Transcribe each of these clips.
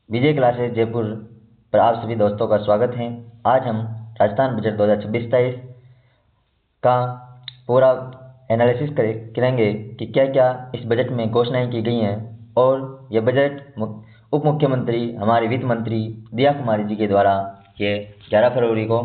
विजय classes Jaipur पर आप सभी दोस्तों का स्वागत है। आज हम राजस्थान बजट 2026-27 का पूरा एनालिसिस करेंगे कि क्या क्या इस बजट में घोषणाएं की गई हैं और यह बजट उप मुख्यमंत्री हमारे वित्त मंत्री दिया कुमारी जी के द्वारा ये 11 फरवरी को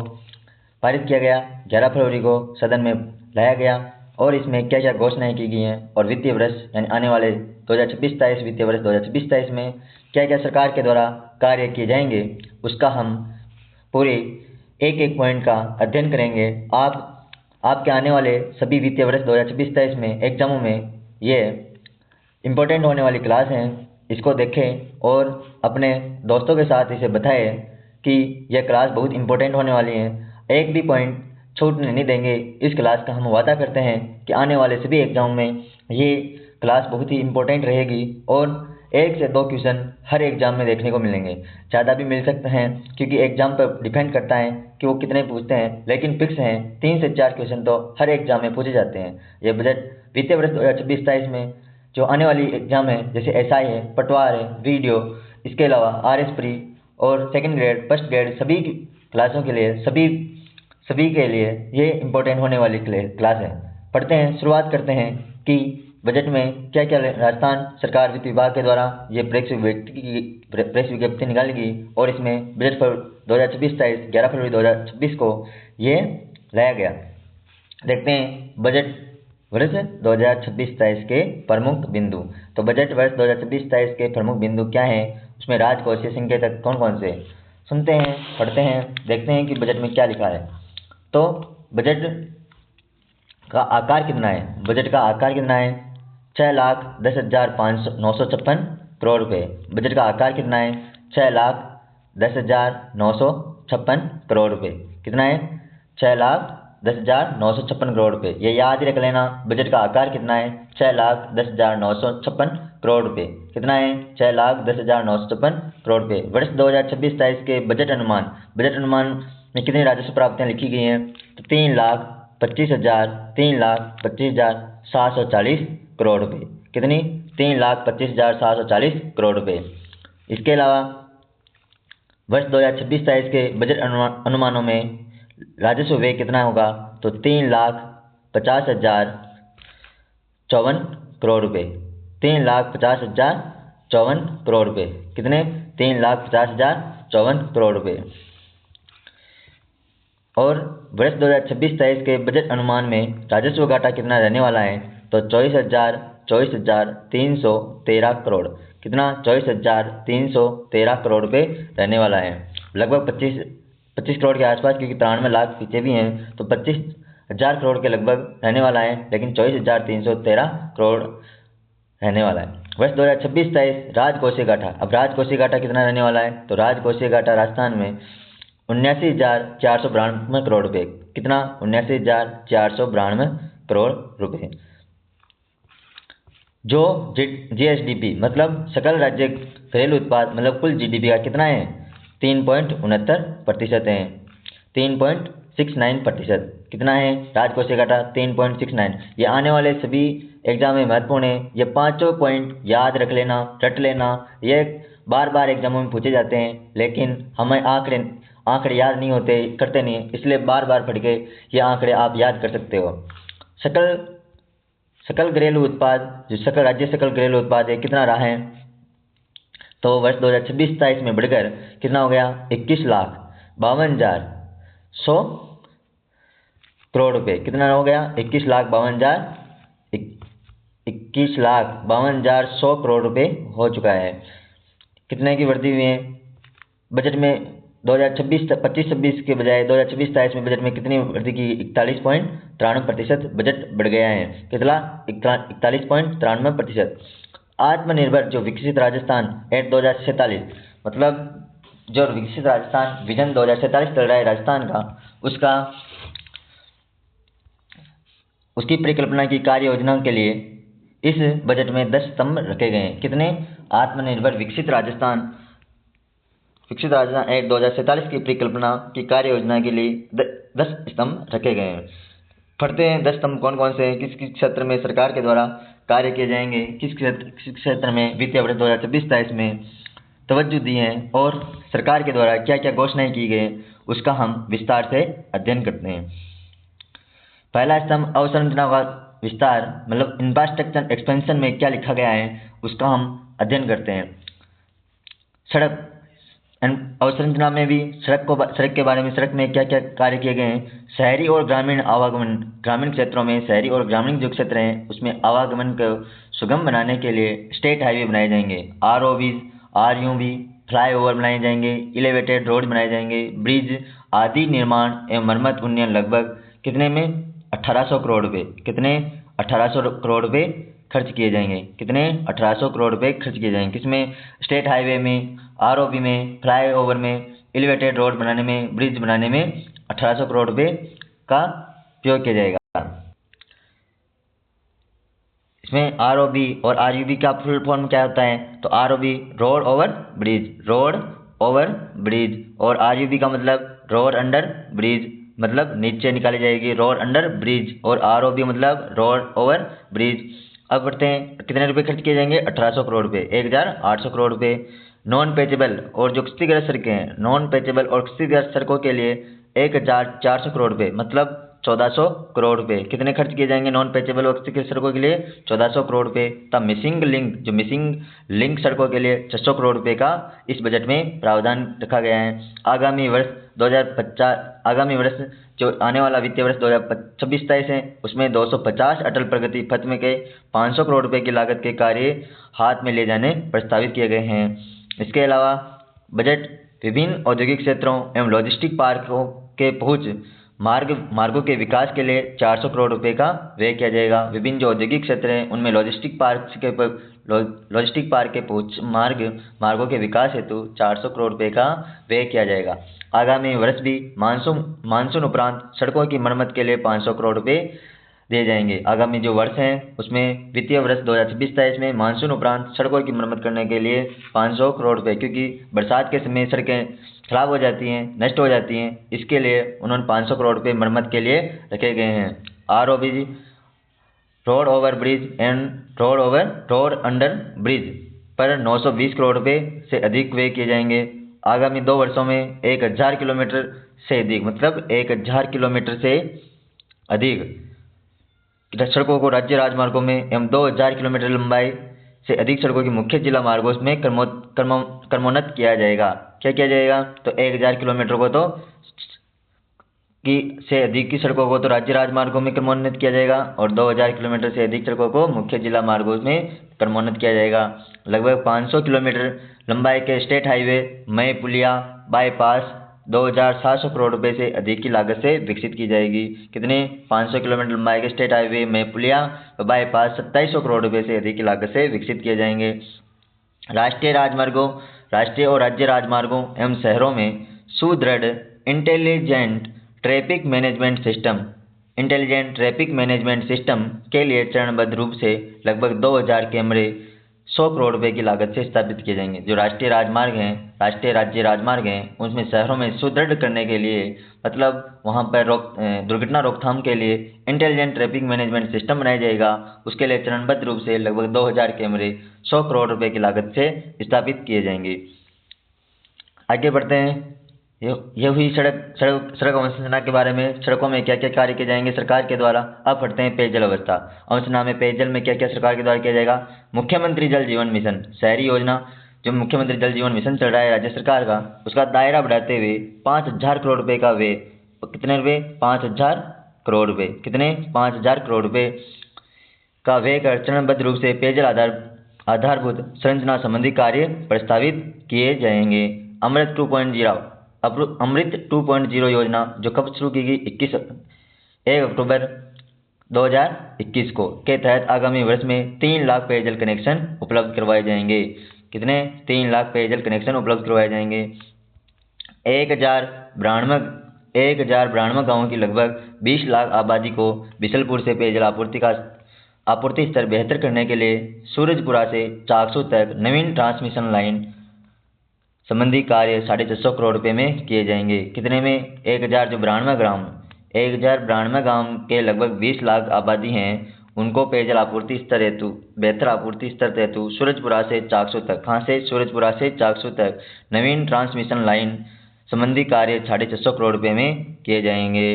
पारित किया गया। 11 फरवरी को सदन में लाया गया और इसमें क्या क्या घोषणाएं की गई हैं और वित्तीय वर्ष यानी आने वाले 2026-27 वित्तीय वर्ष 2026-27 में क्या क्या सरकार के द्वारा कार्य किए जाएंगे, उसका हम पूरे एक एक पॉइंट का अध्ययन करेंगे। आपके आने वाले सभी वित्तीय वर्ष 2026-27 में एग्जामों में ये इम्पोर्टेंट होने वाली क्लास हैं। इसको देखें और अपने दोस्तों के साथ इसे बताएं कि यह क्लास बहुत इम्पोर्टेंट होने वाली है। एक भी पॉइंट छूटने नहीं देंगे। इस क्लास का हम वादा करते हैं कि आने वाले सभी एग्जाम में ये क्लास बहुत ही इम्पोर्टेंट रहेगी और 1 से 2 क्वेश्चन हर एग्जाम में देखने को मिलेंगे। ज़्यादा भी मिल सकते हैं क्योंकि एग्जाम पर डिपेंड करता है कि वो कितने पूछते हैं, लेकिन फिक्स हैं 3 से 4 क्वेश्चन तो हर एग्जाम में पूछे जाते हैं। ये बजट वित्तीय वर्ष 2026-27 में जो आने वाली एग्जाम है, जैसे एसआई है, पटवार है, वीडियो, इसके अलावा आरएस प्री और सेकंड ग्रेड, फर्स्ट ग्रेड, सभी क्लासों के लिए सभी के लिए ये इम्पोर्टेंट होने वाली क्लास है। पढ़ते हैं, शुरुआत करते हैं कि बजट में क्या क्या राजस्थान सरकार वित्त विभाग के द्वारा ये प्रेस विज्ञप्ति निकाली गई और इसमें बजट पर 2026-27 11 फरवरी 2026 को ये लाया गया। देखते हैं बजट वर्ष 2026-27 के प्रमुख बिंदु। तो बजट वर्ष 2026-27 के प्रमुख बिंदु क्या हैं, उसमें राजकोषीय संकेतक कौन कौन से, सुनते हैं, पढ़ते हैं, देखते हैं कि बजट में क्या लिखा है। तो बजट का आकार कितना है? बजट का आकार कितना है? 6,10,956 करोड़ रुपए। बजट का आकार कितना है? 6,10,956 करोड़ रुपए। कितना है? 6,10,956 करोड़ रुपए। ये याद ही रख लेना, बजट का आकार कितना है? 6,10,956 करोड़ रुपए। कितना है? 6,10,956 करोड़ रुपए। वर्ष 2026-27 के बजट अनुमान में कितनी राजस्व प्राप्तियां लिखी गई हैं? तो 3,25,740 करोड़ रुपए। कितनी? 3,25,740 करोड़ रुपए। इसके अलावा वर्ष 2026-27 के बजट अनुमानों में राजस्व व्यय कितना होगा? तो 3,50,054 करोड़ रुपए। 3,50,054 करोड़ रुपए। कितने? 3,50,054 करोड़ रुपए। और वर्ष 2026-27 के बजट अनुमान में राजस्व घाटा कितना रहने वाला है? तो 24,313 करोड़। कितना? 24,313 करोड़ रुपए रहने वाला है। लगभग 25 करोड़ के आसपास, क्योंकि 93 लाख पीछे भी हैं, तो 25,000 करोड़ के लगभग रहने वाला है, लेकिन 24,313 करोड़ रहने वाला है। वर्ष 2026-27 राजकोषीय घाटा। अब राजकोषीय घाटा कितना रहने वाला है? तो राजकोषीय घाटा राजस्थान में 79,492 करोड़ रुपए। कितना? 79,492 करोड़ रुपए। जो जीएसडीपी मतलब सकल राज्य घरेलू उत्पाद मतलब कुल जीडीपी का कितना है? 3.69% है। 3.69%। कितना है राजकोषीय घाटा? 3.69। ये आने वाले सभी एग्जाम में महत्वपूर्ण है। ये पांचों पॉइंट याद रख लेना, रट लेना। ये बार बार एग्जामों में पूछे जाते हैं, लेकिन हमें आंकड़े याद नहीं होते, करते नहीं, इसलिए बार बार पढ़ के ये आंकड़े आप याद कर सकते हो। सकल घरेलू उत्पाद, जो राज्य सकल घरेलू उत्पाद है, कितना रहा है? तो वर्ष 2026-27 में बढ़कर कितना हो गया? 21,52,100 करोड़ रुपए। कितना हो गया? 21,52,100 करोड़ रुपए हो चुका है। कितने की वृद्धि हुई है बजट में? 2026-26 के बजाय 2026-27 में बजट में कितनी वृद्धि की? 41.93% बजट बढ़ गया है। कितना? 41.93%। आत्मनिर्भर जो विकसित राजस्थान एट 2047 मतलब जो विकसित राजस्थान विजन 2047 चल रहा है राजस्थान का, उसकी परिकल्पना की कार्य योजना के लिए इस बजट में 10 स्तंभ रखे गए हैं। कितने? आत्मनिर्भर विकसित राजस्थान एट 2047 की परिकल्पना की कार्य योजना के लिए 10 स्तंभ रखे गए हैं। पढ़ते हैं 10 स्तंभ कौन कौन से हैं, किस किस क्षेत्र में सरकार के द्वारा कार्य किए जाएंगे, किस क्षेत्र में वित्तीय वर्ष 2026-27 में तवज्जो दी है और सरकार के द्वारा क्या क्या घोषणाएं की गई उसका हम विस्तार से अध्ययन करते हैं। पहला स्तंभ अवसंरचना का विस्तार मतलब इंफ्रास्ट्रक्चर एक्सपेंशन में क्या लिखा गया है उसका हम अध्ययन करते हैं। सड़क अवसंरचना में भी सड़क के बारे में, सड़क में क्या क्या कार्य किए गए हैं। शहरी और ग्रामीण आवागमन, ग्रामीण क्षेत्रों में शहरी और ग्रामीण जो क्षेत्र हैं उसमें आवागमन को सुगम बनाने के लिए स्टेट हाईवे बनाए जाएंगे, ROBs, RUB, फ्लाईओवर बनाए जाएंगे, एलिवेटेड रोड बनाए जाएंगे, ब्रिज आदि निर्माण एवं मरम्मत उन्नयन लगभग कितने में 1800 करोड़ रुपए, कितने 1800 करोड़ रुपए खर्च किए जाएंगे, कितने 1800 करोड़ रुपए खर्च किए जाएंगे। किसमें? स्टेट हाईवे में, ROB में, फ्लाईओवर में, एलिवेटेड रोड बनाने में, ब्रिज बनाने में 1800 करोड़ रुपए का उपयोग किया जाएगा। इसमें ROB और RUB का फुल फॉर्म क्या होता है? तो ROB road over bridge, road over bridge, और RUB का मतलब रोड अंडर ब्रिज, मतलब नीचे निकाली जाएगी रोड अंडर ब्रिज, और ROB मतलब रोड ओवर ब्रिज। अब बढ़ते हैं, कितने रुपए खर्च किए जाएंगे? 1800 करोड़ रुपए, 1800 करोड़ रुपए। नॉन पेचेबल और जो क्षतिग्रस्त सड़कें हैं, नॉन पेचेबल और क्षतिग्रस्त सड़कों के लिए 1400 करोड़ रुपए, मतलब 1400 करोड़ रुपए कितने खर्च किए जाएंगे नॉन पेचेबल और क्षतिग्रस्त सड़कों के लिए? 1400 करोड़ रुपए। तब मिसिंग लिंक, जो मिसिंग लिंक सड़कों के लिए 600 करोड़ रुपए का इस बजट में प्रावधान रखा गया है। आगामी वर्ष 2050, जो आने वाला वित्तीय वर्ष 2026-27 है उसमें 250 अटल प्रगति पथ में के 500 करोड़ रुपए की लागत के कार्य हाथ में ले जाने प्रस्तावित किए गए हैं। इसके अलावा बजट विभिन्न औद्योगिक क्षेत्रों एवं लॉजिस्टिक पार्कों के पहुंच मार्गों के विकास के लिए 400 करोड़ रुपए का व्यय किया जाएगा। विभिन्न जो औद्योगिक क्षेत्र हैं उनमें लॉजिस्टिक पार्क के पहुंच मार्गों के विकास हेतु 400 करोड़ रुपए का व्यय किया जाएगा। आगामी वर्ष भी मानसून उपरांत सड़कों की मरम्मत के लिए 500 करोड़ रुपए दिए जाएंगे। आगामी जो वर्ष हैं उसमें वित्तीय वर्ष 2026-27 में मानसून उपरांत सड़कों की मरम्मत करने के लिए 500 करोड़ रुपए, क्योंकि बरसात के समय सड़कें खराब हो जाती हैं, नष्ट हो जाती हैं, इसके लिए उन्होंने 500 करोड़ रुपए मरम्मत के लिए रखे गए हैं। ROB road over bridge and road under bridge पर 920 करोड़ रुपए से अधिक व्यय किए जाएंगे। आगामी 2 वर्षों में 1000 किलोमीटर से अधिक, मतलब 1000 किलोमीटर से अधिक सड़कों को राज्य राजमार्गों में एवं 2000 किलोमीटर लंबाई से अधिक सड़कों की मुख्य जिला मार्गों में क्रमोन्नत किया जाएगा। क्या किया जाएगा? तो 1000 किलोमीटर को तो से अधिक की सड़कों को तो राज्य राजमार्गों में क्रमोन्नत किया जाएगा और 2000 किलोमीटर से अधिक सड़कों को मुख्य जिला मार्गों में क्रमोन्नत किया जाएगा। लगभग 500 किलोमीटर लंबाई के स्टेट हाईवे, मई पुलिया, बाईपास 2700 करोड़ रुपए से अधिक की लागत से विकसित की जाएगी। कितने? 500 किलोमीटर लंबाई के स्टेट हाईवे, मई पुलिया और बाईपास 2700 करोड़ रुपए से अधिक की लागत से विकसित किए जाएंगे। राष्ट्रीय और राज्य राजमार्गों एवं शहरों में सुदृढ़ इंटेलिजेंट ट्रैफिक मैनेजमेंट सिस्टम के लिए चरणबद्ध रूप से लगभग 2000 कैमरे 100 करोड़ रुपए की लागत से स्थापित किए जाएंगे। जो राष्ट्रीय राज्य राजमार्ग हैं उसमें शहरों में सुदृढ़ करने के लिए, मतलब वहां पर दुर्घटना रोकथाम के लिए इंटेलिजेंट ट्रैफिक मैनेजमेंट सिस्टम बनाया जाएगा। उसके लिए चरणबद्ध रूप से लगभग 2000 कैमरे 100 करोड़ रुपए की लागत से स्थापित किए जाएंगे। आगे बढ़ते हैं। यह हुई सड़क अवसंरचना के बारे में। सड़कों में क्या क्या कार्य किए जाएंगे सरकार के द्वारा। अब पढ़ते हैं पेयजल अवस्था अवसंरचना में पेयजल में क्या क्या सरकार के द्वारा किया जाएगा। मुख्यमंत्री जल जीवन मिशन शहरी योजना, जो मुख्यमंत्री जल जीवन मिशन चल रहा है राज्य सरकार का, उसका दायरा बढ़ाते हुए 5000 करोड़ रुपए का व्यय, कितने रुपए? 5000 करोड़ रुपए, कितने? 5000 करोड़ रुपए का व्यय कर चरणबद्ध रूप से पेयजल आधारभूत संरचना संबंधी कार्य प्रस्तावित किए जाएंगे। अमृत 2.0 योजना जो कब शुरू की गई? 1 अक्टूबर 2021 को, के तहत आगामी वर्ष में 3 लाख पेयजल कनेक्शन उपलब्ध करवाए जाएंगे। कितने? 3 लाख पेयजल कनेक्शन उपलब्ध करवाए जाएंगे। 1092 गाँवों की लगभग 20 लाख आबादी को बिशलपुर से पेयजल आपूर्ति स्तर बेहतर करने के लिए सूरजपुरा से चाकसू तक नवीन ट्रांसमिशन लाइन संबंधी कार्य 650 करोड़ रुपए में किए जाएंगे। कितने में? 1092 गांव के लगभग 20 लाख आबादी हैं उनको पेयजल आपूर्ति स्तर हेतु बेहतर आपूर्ति स्तर हेतु सूरजपुरा से चाकसू तक, कहाँ से, सूरजपुरा से चाकसू तक नवीन ट्रांसमिशन लाइन संबंधी कार्य 650 करोड़ रुपये में किए जाएंगे।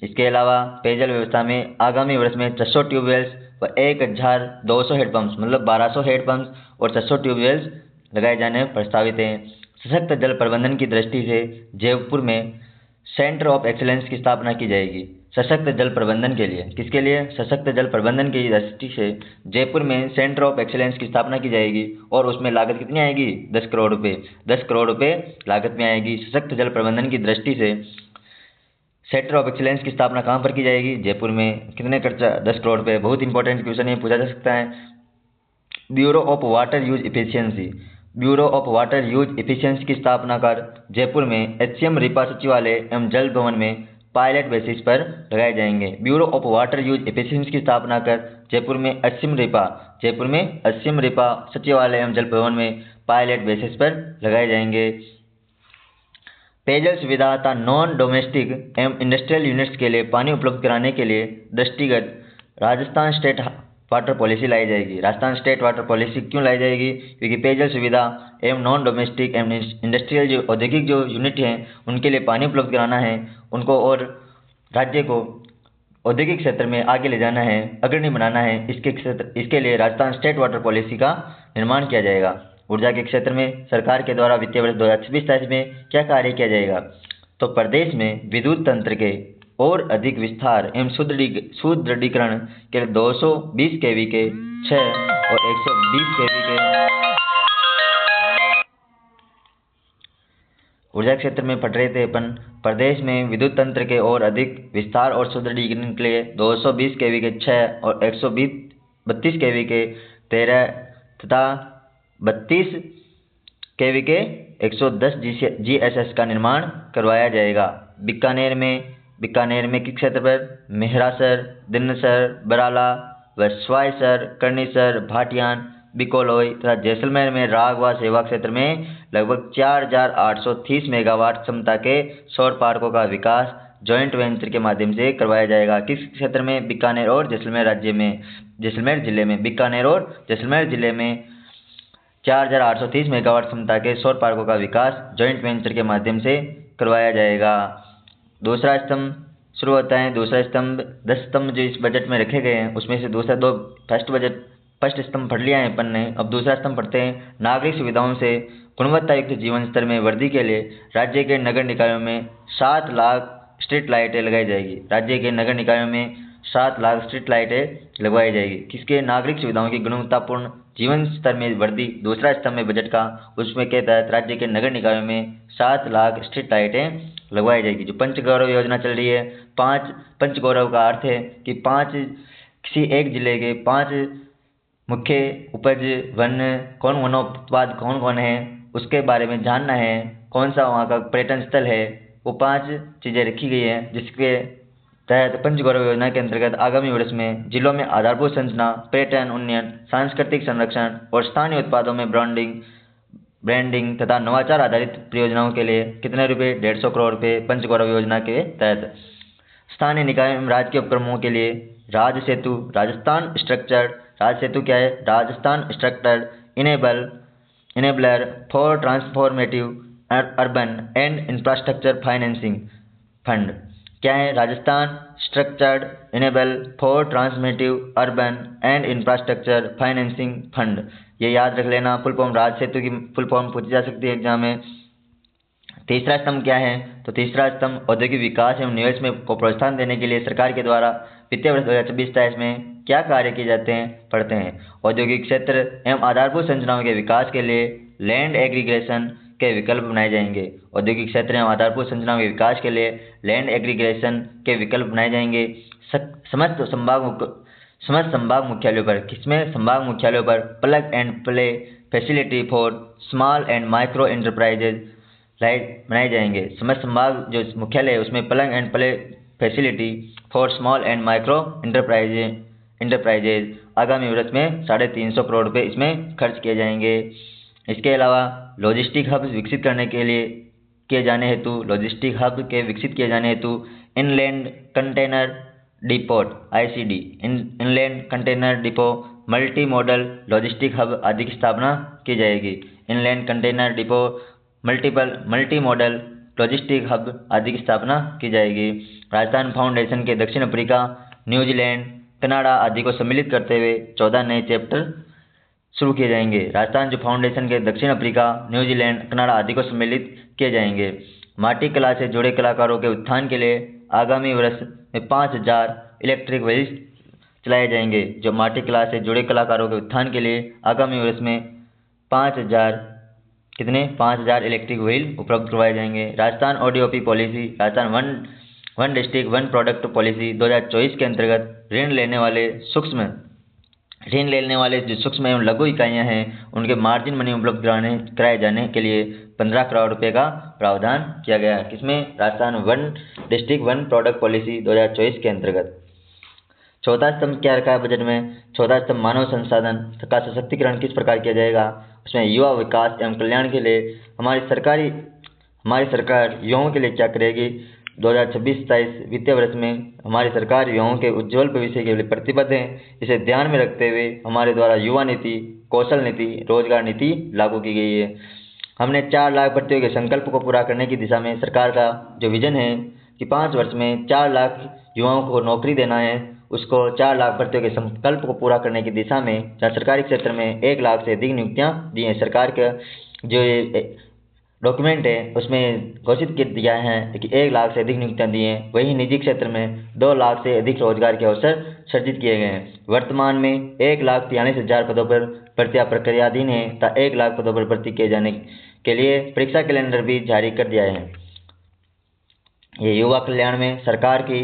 इसके अलावा पेयजल व्यवस्था में आगामी वर्ष में 600 ट्यूबवेल्स व 1200 हेडपम्प्स मतलब 1200 हेडपम्प्स और 600 ट्यूबवेल्स लगाए जाने प्रस्तावित हैं। सशक्त जल प्रबंधन की दृष्टि से जयपुर में सेंटर ऑफ एक्सीलेंस की स्थापना की जाएगी। सशक्त जल प्रबंधन के लिए, किसके लिए, सशक्त जल प्रबंधन की दृष्टि से जयपुर में सेंटर ऑफ एक्सीलेंस की स्थापना की जाएगी और उसमें लागत कितनी आएगी, 10 करोड़ रुपये, 10 करोड़ रुपये लागत में आएगी। सशक्त जल प्रबंधन की दृष्टि से सेंटर ऑफ एक्सीलेंस की स्थापना कहाँ पर की जाएगी, जयपुर में। कितने खर्चा, 10 करोड़ रुपये। बहुत इंपॉर्टेंट क्वेश्चन ये पूछा जा सकता है। Bureau of water use efficiency, bureau of water use efficiency की स्थापना कर जयपुर में HCM रिपा सचिवालय एवं जल भवन में पायलट बेसिस पर लगाए जाएंगे। Bureau of water use efficiency की स्थापना कर जयपुर में HCM रिपा सचिवालय एवं जल भवन में पायलट बेसिस पर लगाए जाएंगे। पेयजल सुविधा तथा नॉन डोमेस्टिक एवं इंडस्ट्रियल यूनिट्स के लिए पानी उपलब्ध कराने के लिए दृष्टिगत राजस्थान स्टेट वाटर पॉलिसी लाई जाएगी। राजस्थान स्टेट वाटर पॉलिसी क्यों लाई जाएगी, क्योंकि पेयजल सुविधा एवं नॉन डोमेस्टिक एवं इंडस्ट्रियल जो औद्योगिक जो यूनिट हैं उनके लिए पानी उपलब्ध कराना है उनको, और राज्य को औद्योगिक क्षेत्र में आगे ले जाना है, अग्रणी बनाना है। इसके लिए राजस्थान स्टेट वाटर पॉलिसी का निर्माण किया जाएगा। ऊर्जा के क्षेत्र में सरकार के द्वारा वित्तीय वर्ष 2026-27 में क्या कार्य किया जाएगा, तो प्रदेश में विद्युत तंत्र के और अधिक विस्तार एवं सुदृढ़ीकरण के लिए 220 kV के 6 और 120 kV के ऊर्जा क्षेत्र में पढ़ रहे थे अपन। प्रदेश में विद्युत तंत्र के और अधिक विस्तार और सुदृढ़ीकरण के लिए 220 kV के 6 और 132 kV के 13 तथा 32 kV के 110 GSS का निर्माण करवाया जाएगा। बीकानेर में किस क्षेत्र पर, मेहरासर, दिनसर, बराला व स्वायसर, कर्णीसर, भाटियान, बिकोलोई तथा जैसलमेर में रागवा सेवा क्षेत्र में लगभग 4830 मेगावाट क्षमता के सौर पार्कों का विकास जॉइंट वेंचर के माध्यम से करवाया जाएगा। किस क्षेत्र में, बीकानेर और जैसलमेर राज्य में, जैसलमेर जिले में, बीकानेर और जैसलमेर जिले में 4830 मेगावाट क्षमता के सौर पार्कों का विकास जॉइंट वेंचर के माध्यम से करवाया जाएगा। दूसरा स्तंभ शुरू होता है। दूसरा स्तंभ 10 स्तंभ जो इस बजट में रखे गए हैं उसमें से दूसरा दो फर्स्ट स्तंभ पढ़ लिया है अपन ने। अब दूसरा स्तंभ पढ़ते हैं। नागरिक सुविधाओं से गुणवत्ता युक्त जीवन स्तर में वृद्धि के लिए राज्य के नगर निकायों में 7 लाख स्ट्रीट लाइटें लगाई जाएगी। राज्य के नगर निकायों में 7 लाख स्ट्रीट लाइटें लगवाई जाएगी। किसके, नागरिक सुविधाओं की गुणवत्तापूर्ण जीवन स्तर में वृद्धि दूसरा स्तंभ में बजट का, उसमें के तहत राज्य के नगर निकायों में 7 लाख स्ट्रीट लाइटें लगवाई जाएगी। जो पंचगौरव योजना चल रही है, 5 पंचगौरव का अर्थ है कि 5 किसी एक जिले के 5 मुख्य उपज वन कौन वनोत्पाद कौन कौन है उसके बारे में जानना है, कौन सा वहाँ का पर्यटन स्थल है, वो 5 चीज़ें रखी गई हैं। जिसके तहत पंचगौरव योजना के अंतर्गत आगामी वर्ष में जिलों में आधारभूत संरचना, पर्यटन उन्नयन, सांस्कृतिक संरक्षण और स्थानीय उत्पादों में ब्रांडिंग तथा नवाचार आधारित परियोजनाओं के लिए कितने रुपए, 150 करोड़ रुपये पंचगौरव योजना के तहत। स्थानीय निकाय एवं राज्य के उपक्रमों के लिए राज सेतु, राजस्थान स्ट्रक्चर्ड, राज सेतु क्या है, Rajasthan structured enabler for transformative urban and infrastructure financing fund क्या है, Rajasthan structured enable for transformative urban and infrastructure financing fund. ये याद रख लेना। फुल फॉर्म राज सेतु की फुल फॉर्म पूछी जा सकती है एग्जाम में। तीसरा स्तंभ क्या है, तो तीसरा स्तंभ औद्योगिक विकास एवं निवेश में को प्रोत्साहन देने के लिए सरकार के द्वारा वित्तीय वर्ष 2026-27 में क्या कार्य किए जाते हैं पढ़ते हैं। औद्योगिक क्षेत्र एवं आधारभूत संरचनाओं के विकास के लिए लैंड एग्रीगेशन के विकल्प बनाए जाएंगे। औद्योगिक क्षेत्र एवं आधारभूत संरचनाओं के विकास के लिए लैंड एग्रीगेशन के विकल्प बनाए जाएंगे। समस्त संभाग मुख्यालयों पर, किसमें, संभाग मुख्यालयों पर plug and play facility for small and micro enterprises बनाए जाएंगे। समस्त संभाग जो मुख्यालय है उसमें plug and play facility for small and micro enterprises आगामी वर्ष में 350 करोड़ रुपये इसमें खर्च किए जाएंगे। इसके अलावा लॉजिस्टिक हब विकसित किए जाने हेतु inland container depot ICD, inland container depot, multi modal logistic hub आदि की स्थापना की जाएगी। Inland container depot, multi modal logistic hub आदि की स्थापना की जाएगी। राजस्थान फाउंडेशन के दक्षिण अफ्रीका, न्यूजीलैंड, कनाडा आदि को सम्मिलित करते हुए 14 नए चैप्टर शुरू किए जाएंगे। राजस्थान जो फाउंडेशन के दक्षिण अफ्रीका, न्यूजीलैंड, कनाडा आदि को सम्मिलित किए जाएंगे। माटी कला से जुड़े कलाकारों के उत्थान के लिए आगामी वर्ष में 5000 इलेक्ट्रिक व्हील्स चलाए जाएंगे। जो माटी कला से जुड़े कलाकारों के उत्थान के लिए आगामी वर्ष में 5000 इलेक्ट्रिक व्हील उपलब्ध करवाए जाएंगे। Rajasthan ODOP policy, Rajasthan one district one product policy 2024 के अंतर्गत ऋण लेने वाले जो सूक्ष्म एवं लघु इकाइयां हैं उनके मार्जिन मनी उपलब्ध कराए जाने के लिए 15 करोड़ रुपए का प्रावधान किया गया है। किसमें? Rajasthan one district one product policy 2024 के अंतर्गत। चौथा स्तंभ क्या रखा है बजट में? चौथा स्तंभ मानव संसाधन का सशक्तिकरण किस प्रकार किया जाएगा। उसमें युवा विकास एवं कल्याण के लिए हमारी सरकार युवाओं के लिए क्या करेगी। 2026-27 वित्तीय वर्ष में हमारी सरकार युवाओं के उज्जवल भविष्य के लिए प्रतिबद्ध है। इसे ध्यान में रखते हुए हमारे द्वारा युवा नीति, कौशल नीति, रोजगार नीति लागू की गई है। हमने 4 लाख भर्तियों के संकल्प को पूरा करने की दिशा में सरकार का जो विजन है कि 5 वर्ष में 4 लाख युवाओं को नौकरी देना है, उसको 4 लाख भर्तियों के संकल्प को पूरा करने की दिशा में जहाँ सरकारी क्षेत्र में 1 लाख से अधिक नियुक्तियां दी हैं। सरकार का जो डॉक्यूमेंट है उसमें घोषित कर दिया है कि 1 लाख से अधिक नियुक्तियां दी हैं। वहीं निजी क्षेत्र में 2 लाख से अधिक रोजगार के अवसर सृजित किए गए हैं। वर्तमान में 1,43,000 पदों पर भर्तियां प्रक्रियाधीन है तथा 1 लाख पदों पर भर्ती किए जाने के लिए परीक्षा कैलेंडर भी जारी कर दिया है। ये युवा कल्याण में सरकार की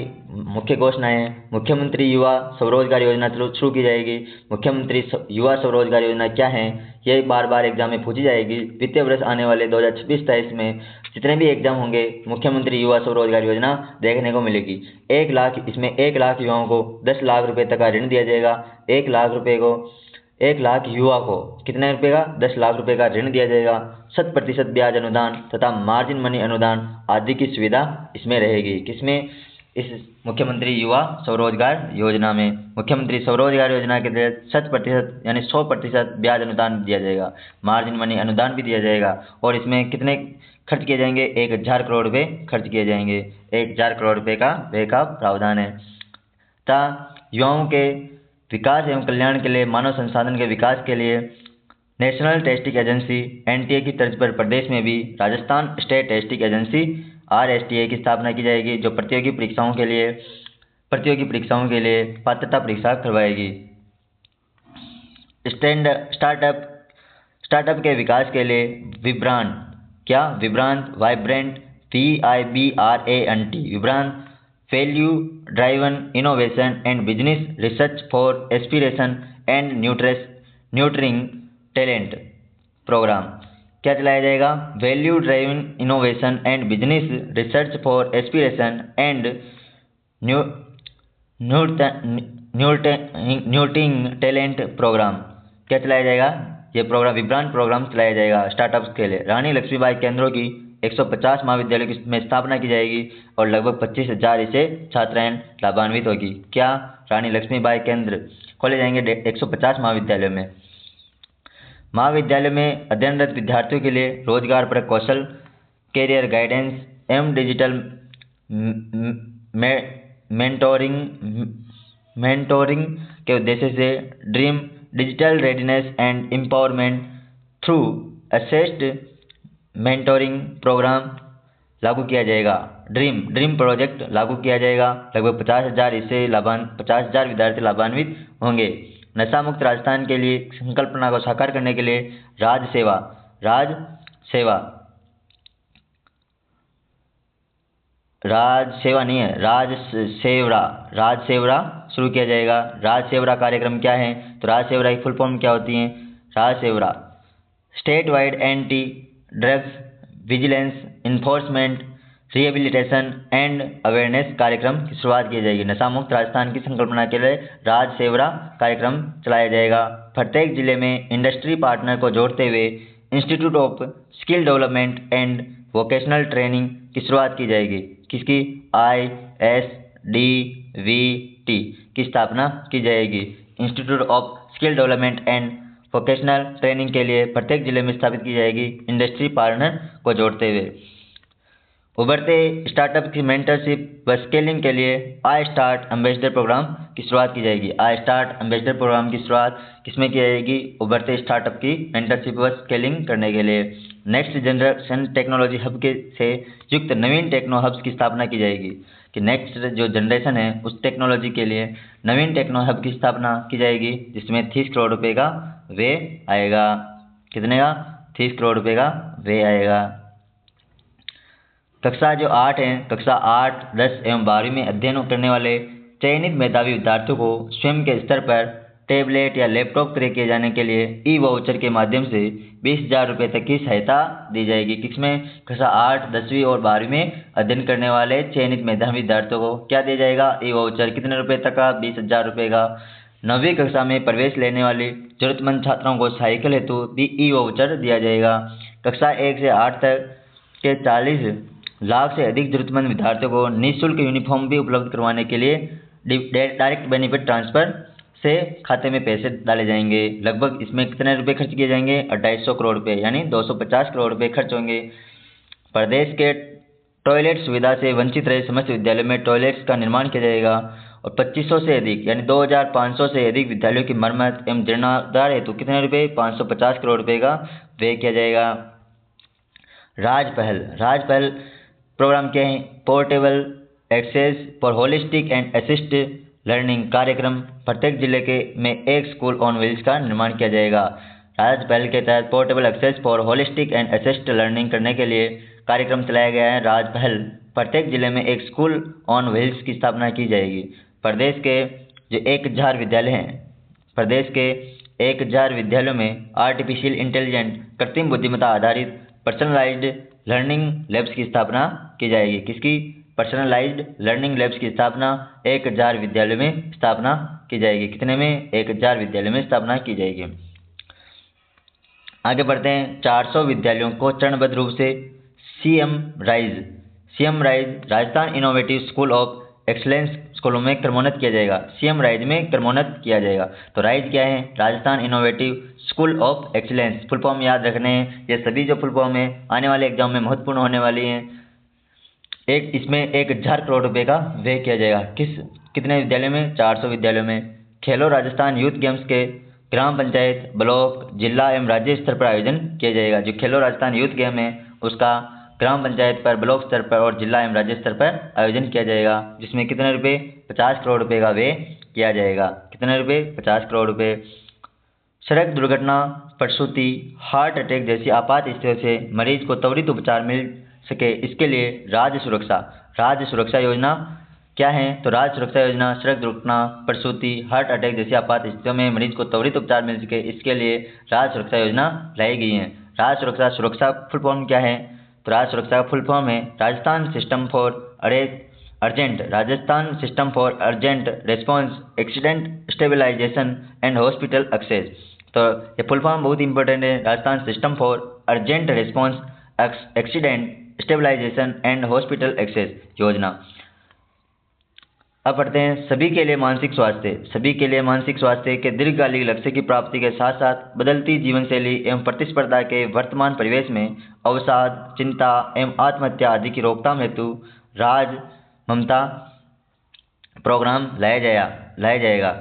मुख्य घोषणाएं हैं। मुख्यमंत्री युवा स्वरोजगार योजना शुरू की जाएगी। मुख्यमंत्री युवा स्वरोजगार योजना क्या है, ये बार एग्जाम में पूछी जाएगी। वित्तीय वर्ष आने वाले 2026-27 में जितने भी एग्जाम होंगे मुख्यमंत्री युवा स्वरोजगार योजना देखने को मिलेगी। 1 लाख, इसमें 1 लाख युवाओं को 10 लाख रुपए तक का ऋण दिया जाएगा। 1 लाख युवा को कितने रुपए का? 10 लाख रुपए का ऋण दिया जाएगा। 100% ब्याज अनुदान तथा मार्जिन मनी अनुदान आदि की सुविधा इसमें रहेगी। किसमें? इस मुख्यमंत्री युवा स्वरोजगार योजना में। मुख्यमंत्री स्वरोजगार योजना के तहत 100% यानी 100% ब्याज अनुदान दिया जाएगा, मार्जिन मनी अनुदान भी दिया जाएगा। और इसमें कितने खर्च किए जाएंगे? 1000 करोड़ रुपए खर्च किए जाएंगे। 1000 करोड़ रुपए का व्यय का प्रावधान है। तथा युवाओं के विकास एवं कल्याण के लिए, मानव संसाधन के विकास के लिए नेशनल टेस्टिंग एजेंसी NTA की तर्ज पर प्रदेश में भी Rajasthan state testing agency RSTA की स्थापना की जाएगी, जो प्रतियोगी परीक्षाओं के लिए पात्रता परीक्षा करवाएगी। स्टार्टअप के विकास के लिए vibrant vibrant value driven innovation and business research for aspiration and nurturing talent program क्या चलाया जाएगा? Value driven innovation and business research for aspiration and nurturing talent program क्या चलाया जाएगा? ये प्रोग्राम विब्रांट प्रोग्राम चलाया जाएगा स्टार्टअप्स के लिए। रानी लक्ष्मीबाई केंद्रों की 150 महाविद्यालयों में स्थापना की जाएगी और लगभग 25,000 इसे छात्राएं लाभान्वित होगी। क्या? रानी लक्ष्मीबाई केंद्र खोले जाएंगे 150 महाविद्यालयों में। महाविद्यालय में अध्ययनरत विद्यार्थियों के लिए रोजगार पर कौशल, कैरियर गाइडेंस एवं डिजिटल मेंटोरिंग के उद्देश्य से dream digital readiness and empowerment through assessed mentoring programme लागू किया जाएगा। ड्रीम प्रोजेक्ट लागू किया जाएगा। लगभग 50,000 विद्यार्थी लाभान्वित होंगे। नशा मुक्त राजस्थान के लिए संकल्पना को साकार करने के लिए राज सेवरा शुरू किया जाएगा। राज सेवरा कार्यक्रम क्या है? तो राज सेवरा की फुल फॉर्म क्या होती है? राज सेवरा state wide anti drugs vigilance enforcement rehabilitation and awareness कार्यक्रम की शुरुआत की जाएगी। नशा मुक्त राजस्थान की संकल्पना के लिए राज सेवरा कार्यक्रम चलाया जाएगा। प्रत्येक जिले में इंडस्ट्री पार्टनर को जोड़ते हुए institute of skill development and vocational training की शुरुआत की जाएगी। किसकी? ISD IIVT की स्थापना की जाएगी। Institute of skill development and vocational training के लिए प्रत्येक जिले में स्थापित की जाएगी, इंडस्ट्री पार्टनर को जोड़ते हुए। उभरते स्टार्टअप की मेंटरशिप व स्केलिंग के लिए आई स्टार्ट एम्बेसडर प्रोग्राम की शुरुआत की जाएगी। आई स्टार्ट एम्बेसडर प्रोग्राम की शुरुआत किसमें की जाएगी? उभरते स्टार्टअप की मेंटरशिप व स्केलिंग करने के लिए। नेक्स्ट जनरेशन टेक्नोलॉजी हब के से युक्त नवीन टेक्नो हब्स की स्थापना की जाएगी कि नेक्स्ट जो जनरेशन है उस टेक्नोलॉजी के लिए नवीन टेक्नो हब की स्थापना की जाएगी, जिसमें 30 करोड़ रुपए का व्यय आएगा। कितने का? 30 करोड़ रुपए का व्यय आएगा। कक्षा जो 8 हैं, कक्षा 8, 10 एवं 12वीं में अध्ययन करने वाले चयनित मेधावी विद्यार्थियों को स्वयं के स्तर पर टैबलेट या लैपटॉप क्रय किए जाने के लिए ई वाउचर के माध्यम से 20,000 रुपये तक की सहायता दी जाएगी। किसमें? कक्षा 8, 10वीं और 12वीं में अध्ययन करने वाले चयनित मेधावी विद्यार्थियों को क्या दिया जाएगा? ई वाउचर। कितने रुपये तक का? 20,000 रुपये का। 9वीं कक्षा में प्रवेश लेने वाली जरूरतमंद छात्राओं को साइकिल हेतु ई वाउचर दिया जाएगा। कक्षा 1 से 8 तक के 40 लाख से अधिक जरूरतमंद विद्यार्थियों को निःशुल्क यूनिफॉर्म भी उपलब्ध करवाने के लिए डायरेक्ट बेनिफिट ट्रांसफर से खाते में पैसे डाले जाएंगे। लगभग इसमें कितने रुपए खर्च किए जाएंगे? 250 करोड़ रुपए, यानी 250 करोड़ रुपए खर्च होंगे। प्रदेश के टॉयलेट सुविधा से वंचित रहे समस्त विद्यालयों में टॉयलेट्स का निर्माण किया जाएगा और 2500 से अधिक यानी 2500 से अधिक विद्यालयों की मरम्मत एवं जीर्णोद्धार हेतु कितने रुपए? 550 करोड़ रुपए का व्यय किया जाएगा। राज पहल प्रोग्राम क्या है? Portable access for holistic and assist learning कार्यक्रम। प्रत्येक जिले के में एक स्कूल ऑन व्हील्स का निर्माण किया जाएगा। राज पहल के तहत portable access for holistic and assist learning करने के लिए कार्यक्रम चलाया गया है। राज पहल प्रत्येक जिले में एक स्कूल ऑन व्हील्स की स्थापना की जाएगी। प्रदेश के जो 1000 विद्यालय हैं, प्रदेश के 1000 विद्यालयों में आर्टिफिशियल इंटेलिजेंट कृत्रिम बुद्धिमत्ता आधारित पर्सनलाइज्ड लर्निंग लैब्स की स्थापना की जाएगी। किसकी? पर्सनलाइज्ड लर्निंग लैब्स की स्थापना 1000 विद्यालयों में स्थापना की जाएगी। कितने में? 1000 विद्यालयों में स्थापना की जाएगी। आगे बढ़ते हैं। 400 विद्यालयों को चरणबद्ध रूप से CM rise Rajasthan innovative school of excellence स्कूलों में क्रमोन्नत किया जाएगा। सीएम राइज में क्रमोन्नत किया जाएगा। तो राइज क्या है? Rajasthan innovative school of excellence. Full form याद रखने हैं। ये सभी जो फुल फॉर्म है आने वाले एग्जाम में महत्वपूर्ण होने वाली हैं। इसमें 1000 करोड़ रुपए का व्यय किया जाएगा। कितने विद्यालय में? 400 विद्यालयों में। खेलो राजस्थान यूथ गेम्स के ग्राम पंचायत, ब्लॉक, जिला एवं राज्य स्तर पर आयोजन किया जाएगा। जो खेलो राजस्थान यूथ गेम है उसका ग्राम पंचायत पर, ब्लॉक स्तर पर और जिला एवं राज्य स्तर पर आयोजन किया जाएगा, जिसमें कितने रुपए? 50 करोड़ रुपए का व्यय किया जाएगा। कितने रुपए? 50 करोड़ रुपए। सड़क दुर्घटना, प्रसूति, हार्ट अटैक जैसी आपात स्थितियों से मरीज को त्वरित उपचार मिल सके, इसके लिए राज्य सुरक्षा योजना क्या है? तो राज्य सुरक्षा योजना सड़क दुर्घटना, प्रसूति, हार्ट अटैक जैसी आपात स्थितियों में मरीज को त्वरित उपचार मिल सके, इसके लिए राज्य सुरक्षा योजना लाई गई है। राज्य सुरक्षा फुल फॉर्म क्या है? तो राज्य सुरक्षा का फुल फॉर्म है Rajasthan system for urgent response accident stabilisation and hospital access. तो ये फुल फॉर्म बहुत इंपॉर्टेंट है। Rajasthan system for urgent response accident stabilisation and hospital access योजना। अब पढ़ते हैं सभी के लिए मानसिक स्वास्थ्य के दीर्घकालिक लक्ष्य की प्राप्ति के साथ साथ बदलती जीवन शैली एवं प्रतिस्पर्धा के वर्तमान परिवेश में अवसाद, चिंता एवं आत्महत्या आदि की रोकथाम हेतु राज ममता प्रोग्राम लाया जाएगा।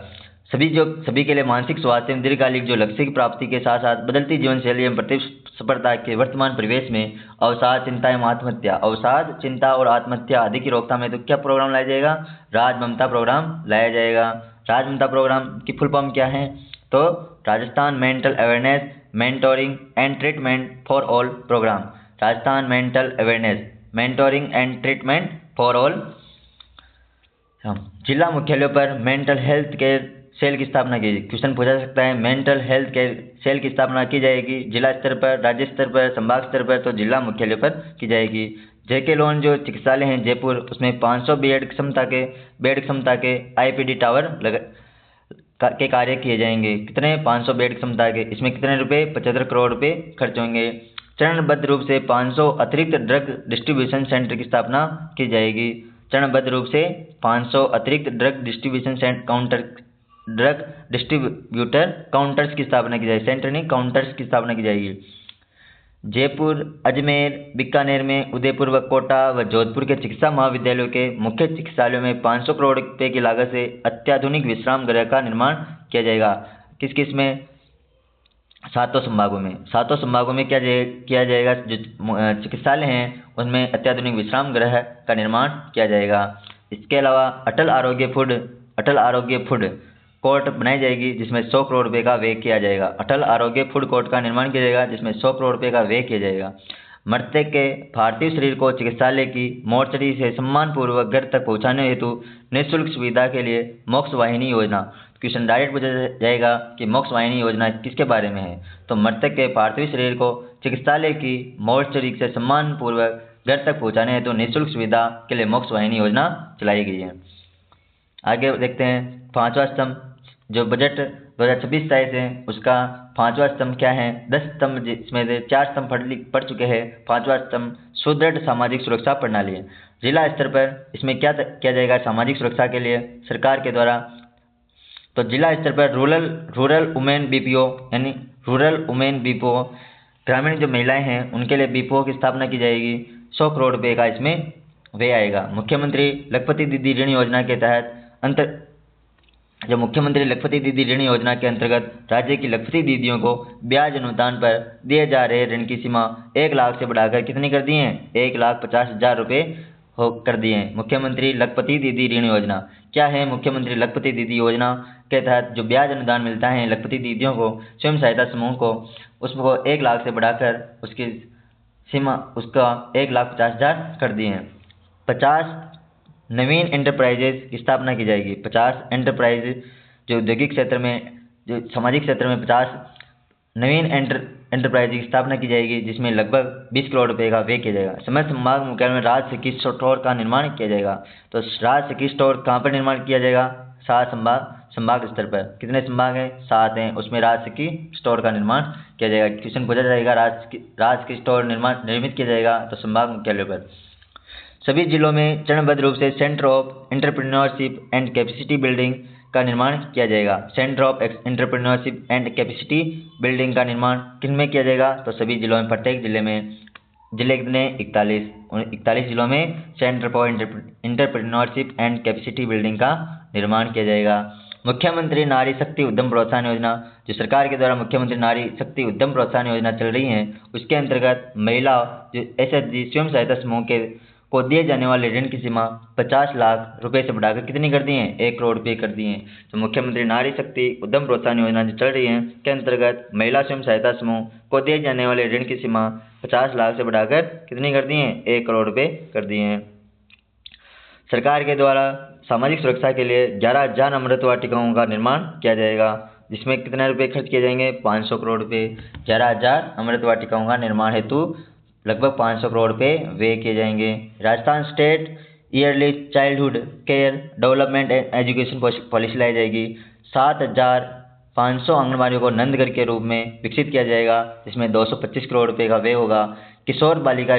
सभी के लिए मानसिक स्वास्थ्य एवं दीर्घकालिक जो लक्ष्य की प्राप्ति के साथ साथ बदलती जीवन शैली एवं प्रतिस्पर्धा के वर्तमान परिवेश में अवसाद, चिंता और आत्महत्या आदि की रोकथाम है तो क्या प्रोग्राम लाया जाएगा? राज ममता प्रोग्राम लाया जाएगा। राज ममता प्रोग्राम की फुल फॉर्म क्या है? तो Rajasthan mental awareness mentoring and treatment for all programme. Rajasthan mental awareness mentoring and treatment for all. जिला मुख्यालयों पर मेंटल हेल्थ केयर सेल की स्थापना की। क्वेश्चन पूछा जा सकता है। मेंटल हेल्थ केयर सेल की स्थापना की जाएगी जिला स्तर पर, राज्य स्तर पर, संभाग स्तर पर, तो जिला मुख्यालय पर की जाएगी। जेके लोन जो चिकित्सालय हैं जयपुर, उसमें 500 बेड क्षमता के आईपीडी टावर के कार्य किए जाएंगे। कितने? 500 बेड क्षमता के। इसमें कितने रुपए? 75 करोड़ रुपए खर्च होंगे। चरणबद्ध रूप से 500 अतिरिक्त ड्रग डिस्ट्रीब्यूशन सेंटर की स्थापना की जाएगी। चरणबद्ध रूप से 500 अतिरिक्त ड्रग डिस्ट्रीब्यूटर काउंटर्स की स्थापना की जाएगी। सेंटर नहीं, काउंटर्स की स्थापना की जाएगी। जयपुर, अजमेर, बीकानेर में, उदयपुर व कोटा व जोधपुर के चिकित्सा महाविद्यालयों के मुख्य चिकित्सालयों में 500 करोड़ रुपये की लागत से अत्याधुनिक विश्राम गृह का निर्माण किया जाएगा। किस किस में? सातों संभागों में क्या किया जाएगा? जो चिकित्सालय हैं उनमें अत्याधुनिक विश्राम गृह का निर्माण किया जाएगा। इसके अलावा अटल आरोग्य फूड कोर्ट बनाई जाएगी जिसमें 100 करोड़ रुपये का व्यय किया जाएगा। अटल आरोग्य फूड कोर्ट का निर्माण किया जाएगा जिसमें 100 करोड़ रुपये का व्यय किया जाएगा। मृतक के पार्थिव शरीर को चिकित्सालय की मोर्चरी से सम्मानपूर्वक घर तक पहुंचाने हेतु निःशुल्क सुविधा के लिए मोक्ष वाहिनी योजना। क्वेश्चन डायरेक्ट पूछा जाएगा कि मोक्ष वाहिनी योजना किसके बारे में है? तो मृतक के पार्थिव शरीर को चिकित्सालय की मोर्चरी से सम्मानपूर्वक घर तक पहुंचाने हेतु निःशुल्क सुविधा के लिए मोक्ष वाहिनी योजना चलाई गई है। आगे देखते हैं पांचवा स्तंभ, जो बजट 2026-27 है उसका पांचवा स्तंभ क्या है? 10 स्तंभ जिसमें से 4 स्तंभ पढ़ चुके हैं। पांचवा स्तंभ सुदृढ़ सामाजिक सुरक्षा प्रणाली है। जिला स्तर पर इसमें क्या किया जाएगा सामाजिक सुरक्षा के लिए सरकार के द्वारा? तो जिला स्तर पर रूरल वुमेन बीपीओ यानी रूरल वुमेन बीपीओ, ग्रामीण जो महिलाएं हैं उनके लिए बीपीओ की स्थापना की जाएगी। 100 करोड़ रुपये का इसमें व्यय आएगा। मुख्यमंत्री लखपति दीदी ऋण योजना के तहत मुख्यमंत्री लखपति दीदी ऋण योजना के अंतर्गत राज्य की लखपति दीदियों को ब्याज अनुदान पर दिए जा रहे ऋण की सीमा 1 लाख से बढ़ाकर कितनी कर दी है? 1,50,000 रुपये कर दिए हैं। मुख्यमंत्री लखपति दीदी ऋण योजना क्या है? मुख्यमंत्री लखपति दीदी योजना के तहत जो ब्याज अनुदान मिलता है लखपति दीदियों को, स्वयं सहायता समूह को, उसको 1 लाख से बढ़ाकर उसकी सीमा उसका 1,50,000 कर दिए हैं। 50 नवीन एंटरप्राइजेज की स्थापना की जाएगी। 50 एंटरप्राइज जो औद्योगिक क्षेत्र में, जो सामाजिक क्षेत्र में 50 नवीन एंटरप्राइज की स्थापना की जाएगी जिसमें लगभग 20 करोड़ रुपये का व्यय किया जाएगा। समस्त संभाग मुख्यालय में राज सखी स्टोर का निर्माण किया जाएगा। तो राज सखी स्टोर कहाँ पर निर्माण किया जाएगा? 7 संभाग स्तर पर। कितने संभाग हैं? 7 हैं। उसमें राज सखी स्टोर का निर्माण किया जाएगा। क्वेश्चन पूछा जाएगा राज सखी स्टोर निर्मित किया जाएगा तो संभाग मुख्यालय पर। सभी जिलों में चरणबद्ध रूप से centre of entrepreneurship and capacity building का निर्माण किया जाएगा। Centre of entrepreneurship and capacity building का निर्माण किन में किया जाएगा? तो सभी जिलों में, प्रत्येक जिले कितने? 41 जिलों में centre for entrepreneurship and capacity building का निर्माण किया जाएगा। मुख्यमंत्री नारी शक्ति उद्यम प्रोत्साहन योजना, जो सरकार के द्वारा मुख्यमंत्री नारी शक्ति उद्यम प्रोत्साहन योजना चल रही है, उसके अंतर्गत महिला जो एसएचजी स्वयं सहायता समूह को दिए जाने वाले ऋण की सीमा 50 लाख रुपए से बढ़ाकर कितनी कर दी है? 1 करोड़ रुपये कर दिए हैं। तो मुख्यमंत्री नारी शक्ति उद्यम प्रोत्साहन योजना जो चल रही है के अंतर्गत महिला स्वयं सहायता समूह को दिए जाने वाले ऋण की सीमा 50 लाख से बढ़ाकर कितनी कर दी है? 1 करोड़ रुपये कर दिए हैं। सरकार के द्वारा सामाजिक सुरक्षा के लिए 11,000 अमृत वाटिकाओं का निर्माण किया जाएगा जिसमें कितने रुपये खर्च किए जाएंगे? 500 करोड़ रुपये। 11,000 अमृत वाटिकाओं का निर्माण हेतु लगभग 500 करोड़ रुपये व्यय किए जाएंगे। Rajasthan state early childhood care development and education policy लाई जाएगी। 7,500 आंगनबाड़ियों को नंदघर के रूप में विकसित किया जाएगा जिसमें 225 करोड़ रुपये का व्यय होगा। किशोरी बालिका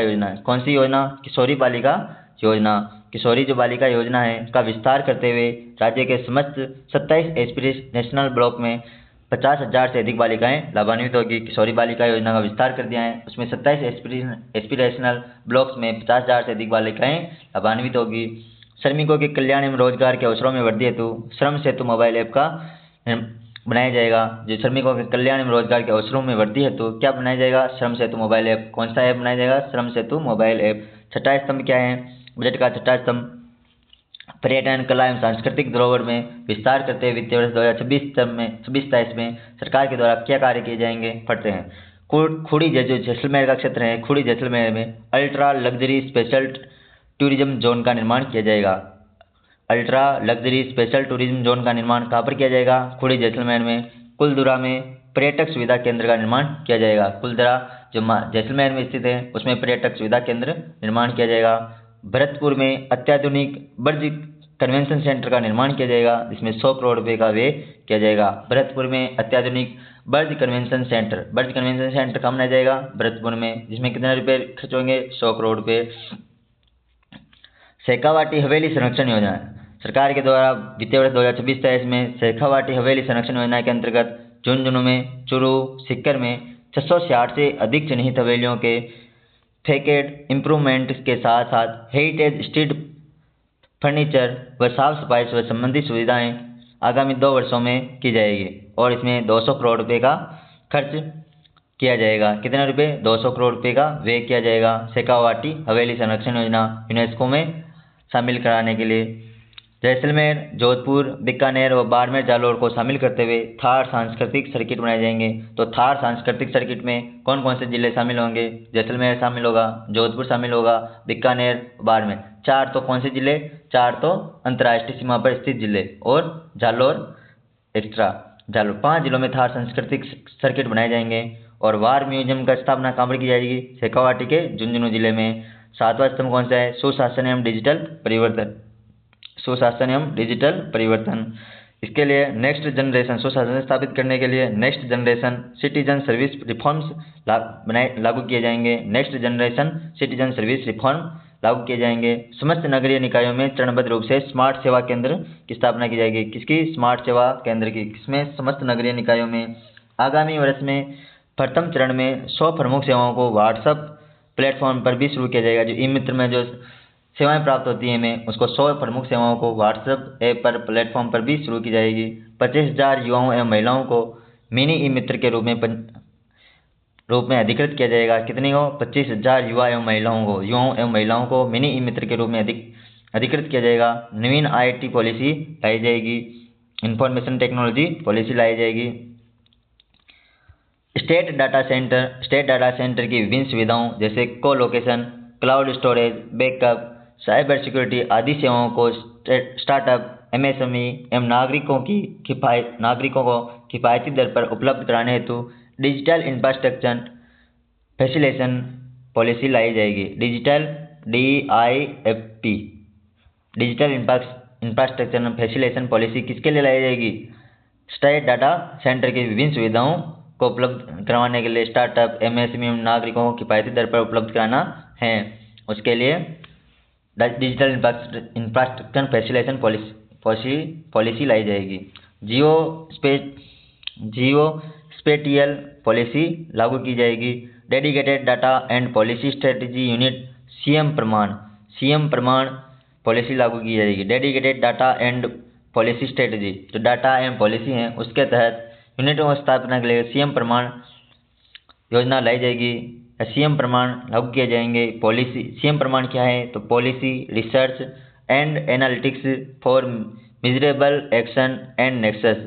योजना, कौन सी योजना? किशोरी बालिका योजना। किशोरी जो बालिका योजना है का विस्तार करते हुए राज्य के समस्त 27 एस्पिरेशनल ब्लॉक में 50,000 से अधिक बालिकाएं लाभान्वित होगी। किशोरी बालिका योजना का विस्तार कर दिया है, उसमें 27 एस्पिरेशनल ब्लॉक्स में 50,000 से अधिक बालिकाएं लाभान्वित होगी। श्रमिकों के कल्याण एवं रोजगार के अवसरों में वृद्धि हेतु श्रम सेतु मोबाइल ऐप का बनाया जाएगा। जो श्रमिकों के कल्याण एवं रोजगार के अवसरों में वृद्धि हेतु क्या बनाया जाएगा? श्रम सेतु मोबाइल ऐप। कौन सा ऐप बनाया जाएगा? श्रम सेतु मोबाइल ऐप। छठा स्तंभ क्या है बजट का? छठा स्तंभ पर्यटन, कला एवं सांस्कृतिक धरोहर में विस्तार करते हुए वित्तीय वर्ष 2026-27 में सरकार के द्वारा क्या कार्य किए जाएंगे? पढ़ते हैं। खूड़ी जो जैसलमेर का क्षेत्र है, खूड़ी जैसलमेर में ultra luxury special tourism zone का निर्माण किया जाएगा। Ultra luxury special tourism zone का निर्माण कहाँ पर किया जाएगा? खूड़ी जैसलमेर में। कुलदुरा में पर्यटक सुविधा केंद्र का निर्माण किया जाएगा। कुलदुरा जो जैसलमेर में स्थित है उसमें पर्यटक सुविधा केंद्र निर्माण किया जाएगा। भरतपुर में अत्याधुनिक बर्ज कन्वेंशन सेंटर का निर्माण किया जाएगा जिसमें 100 करोड़ रुपये का व्यय किया जाएगा। भरतपुर में अत्याधुनिक बर्ज कन्वेंशन सेंटर कहाँ बनाया जाएगा? भरतपुर में, जिसमें कितने रुपये खर्च होंगे? 100 करोड़ रुपये। शेखावाटी हवेली संरक्षण योजना सरकार के द्वारा वित्तीय वर्ष 2026-23 में शेखावाटी हवेली संरक्षण योजना के अंतर्गत झुंझुनू में, चूरू, सीकर में 666 से अधिक चिन्हित हवेलियों के फैकेड इम्प्रूवमेंट के साथ साथ हेरिटेज स्ट्रीट फर्नीचर व साफ सफाई से संबंधित सुविधाएं आगामी 2 वर्षों में की जाएगी और इसमें 200 करोड़ रुपए का खर्च किया जाएगा। कितने रुपए? 200 करोड़ रुपए का व्यय किया जाएगा शेखावाटी हवेली संरक्षण योजना यूनेस्को में शामिल कराने के लिए। जैसलमेर, जोधपुर, बीकानेर व बाड़मेर, जालौर को शामिल करते हुए थार सांस्कृतिक सर्किट बनाए जाएंगे। तो थार सांस्कृतिक सर्किट में कौन कौन से जिले शामिल होंगे? जैसलमेर शामिल होगा, जोधपुर शामिल होगा, बीकानेर, बाड़मेर। 4 तो कौन से जिले? 4 तो अंतर्राष्ट्रीय सीमा पर स्थित जिले और जालौर एक्स्ट्रा। जालौर 5 जिलों में थार सांस्कृतिक सर्किट बनाए जाएंगे और वार म्यूजियम का स्थापना कहाँ पर की जाएगी? शेखावाटी के झुंझुनू जिले में। 7वां स्तंभ कौन सा है? सुशासन एवं डिजिटल परिवर्तन। सुशासन एवं डिजिटल परिवर्तन। इसके लिए नेक्स्ट जनरेशन सुशासन स्थापित करने के लिए next generation citizen service reforms लागू किए जाएंगे। Next generation citizen service reform लागू किए जाएंगे। समस्त नगरीय निकायों में चरणबद्ध रूप से स्मार्ट सेवा केंद्र की स्थापना की जाएगी। किसकी? स्मार्ट सेवा केंद्र की। किसमें? समस्त नगरीय निकायों में। आगामी वर्ष में प्रथम चरण में 100 प्रमुख सेवाओं को व्हाट्सएप प्लेटफॉर्म पर भी शुरू किया जाएगा। जो ई मित्र में जो सेवाएं प्राप्त होती हैं हमें, उसको 100 प्रमुख सेवाओं को व्हाट्सएप ऐप पर प्लेटफॉर्म पर भी शुरू की जाएगी। 25,000 युवाओं एवं महिलाओं को मिनी ई मित्र के रूप में अधिकृत किया जाएगा। कितनी हो? 25,000 युवाओं एवं महिलाओं को मिनी ई मित्र के रूप में अधिकृत किया जाएगा। नवीन IT पॉलिसी लाई जाएगी, इंफॉर्मेशन टेक्नोलॉजी पॉलिसी लाई जाएगी। स्टेट डाटा सेंटर की विभिन्न सुविधाओं जैसे colocation, cloud storage, backup, cyber security आदि सेवाओं को स्टार्टअप, MSME एवं नागरिकों को किफायती दर पर उपलब्ध कराने हेतु डिजिटल इंफ्रास्ट्रक्चर फैसिलिटेशन पॉलिसी लाई जाएगी। Digital DIFP digital infrastructure facilitation policy किसके लिए लाई जाएगी? स्टेट डाटा सेंटर की विभिन्न सुविधाओं को उपलब्ध करवाने के लिए स्टार्टअप, MSME एवं नागरिकों को किफायती दर पर उपलब्ध कराना है। उसके लिए डिजिटल इंफ्रास्ट्रक्चर फैसिलिटेशन पॉलिसी लाई जाएगी। जियो स्पेटियल पॉलिसी लागू की जाएगी। Dedicated data and policy strategy unit CM प्रमाण पॉलिसी लागू की जाएगी। Dedicated data and policy strategy जो डाटा एंड पॉलिसी हैं उसके तहत यूनिटों की स्थापना के लिए CM प्रमाण योजना लाई जाएगी। CM प्रमाण लागू किए जाएंगे। पॉलिसी CM प्रमाण क्या है? तो policy, research and analytics for measurable action and nexus.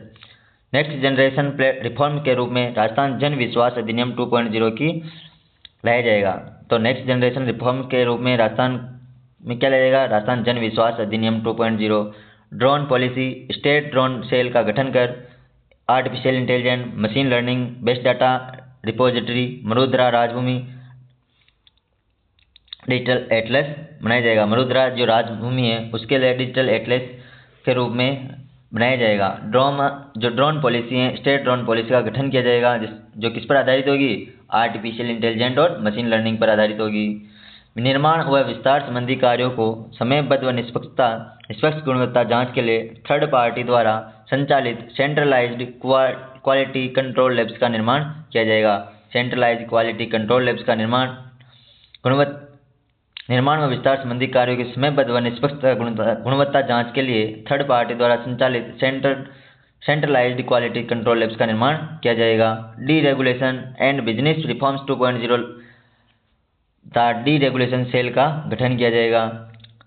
Next generation reform के रूप में राजस्थान जन विश्वास अधिनियम 2.0 की लाया जाएगा। तो नेक्स्ट जनरेशन रिफॉर्म के रूप में राजस्थान में क्या लाया जाएगा? राजस्थान जन विश्वास अधिनियम 2.0। Drone policy, state drone cell का गठन कर artificial intelligence, machine learning based data repository Marudra Rajbhumi digital atlas बनाया जाएगा। मरुद्रा जो राजभूमि है उसके लिए डिजिटल एटलस के रूप में बनाया जाएगा। ड्रोन पॉलिसी है, स्टेट ड्रोन पॉलिसी का गठन किया जाएगा जो किस पर आधारित होगी? आर्टिफिशियल इंटेलिजेंस और मशीन लर्निंग पर आधारित होगी। निर्माण व विस्तार संबंधी कार्यों को समयबद्ध व निष्पक्ष गुणवत्ता जांच के लिए थर्ड पार्टी द्वारा संचालित सेंट्रलाइज्ड क्वालिटी कंट्रोल लैब्स का निर्माण किया जाएगा। सेंट्रलाइज्ड क्वालिटी कंट्रोल लैब्स का निर्माण व विस्तार संबंधी कार्यों की समयबद्ध व निष्पक्ष गुणवत्ता जांच के लिए थर्ड पार्टी द्वारा संचालित सेंट्रलाइज्ड क्वालिटी कंट्रोल लैब्स का निर्माण किया जाएगा। Deregulation and business reforms 2.0 deregulation cell का गठन किया जाएगा।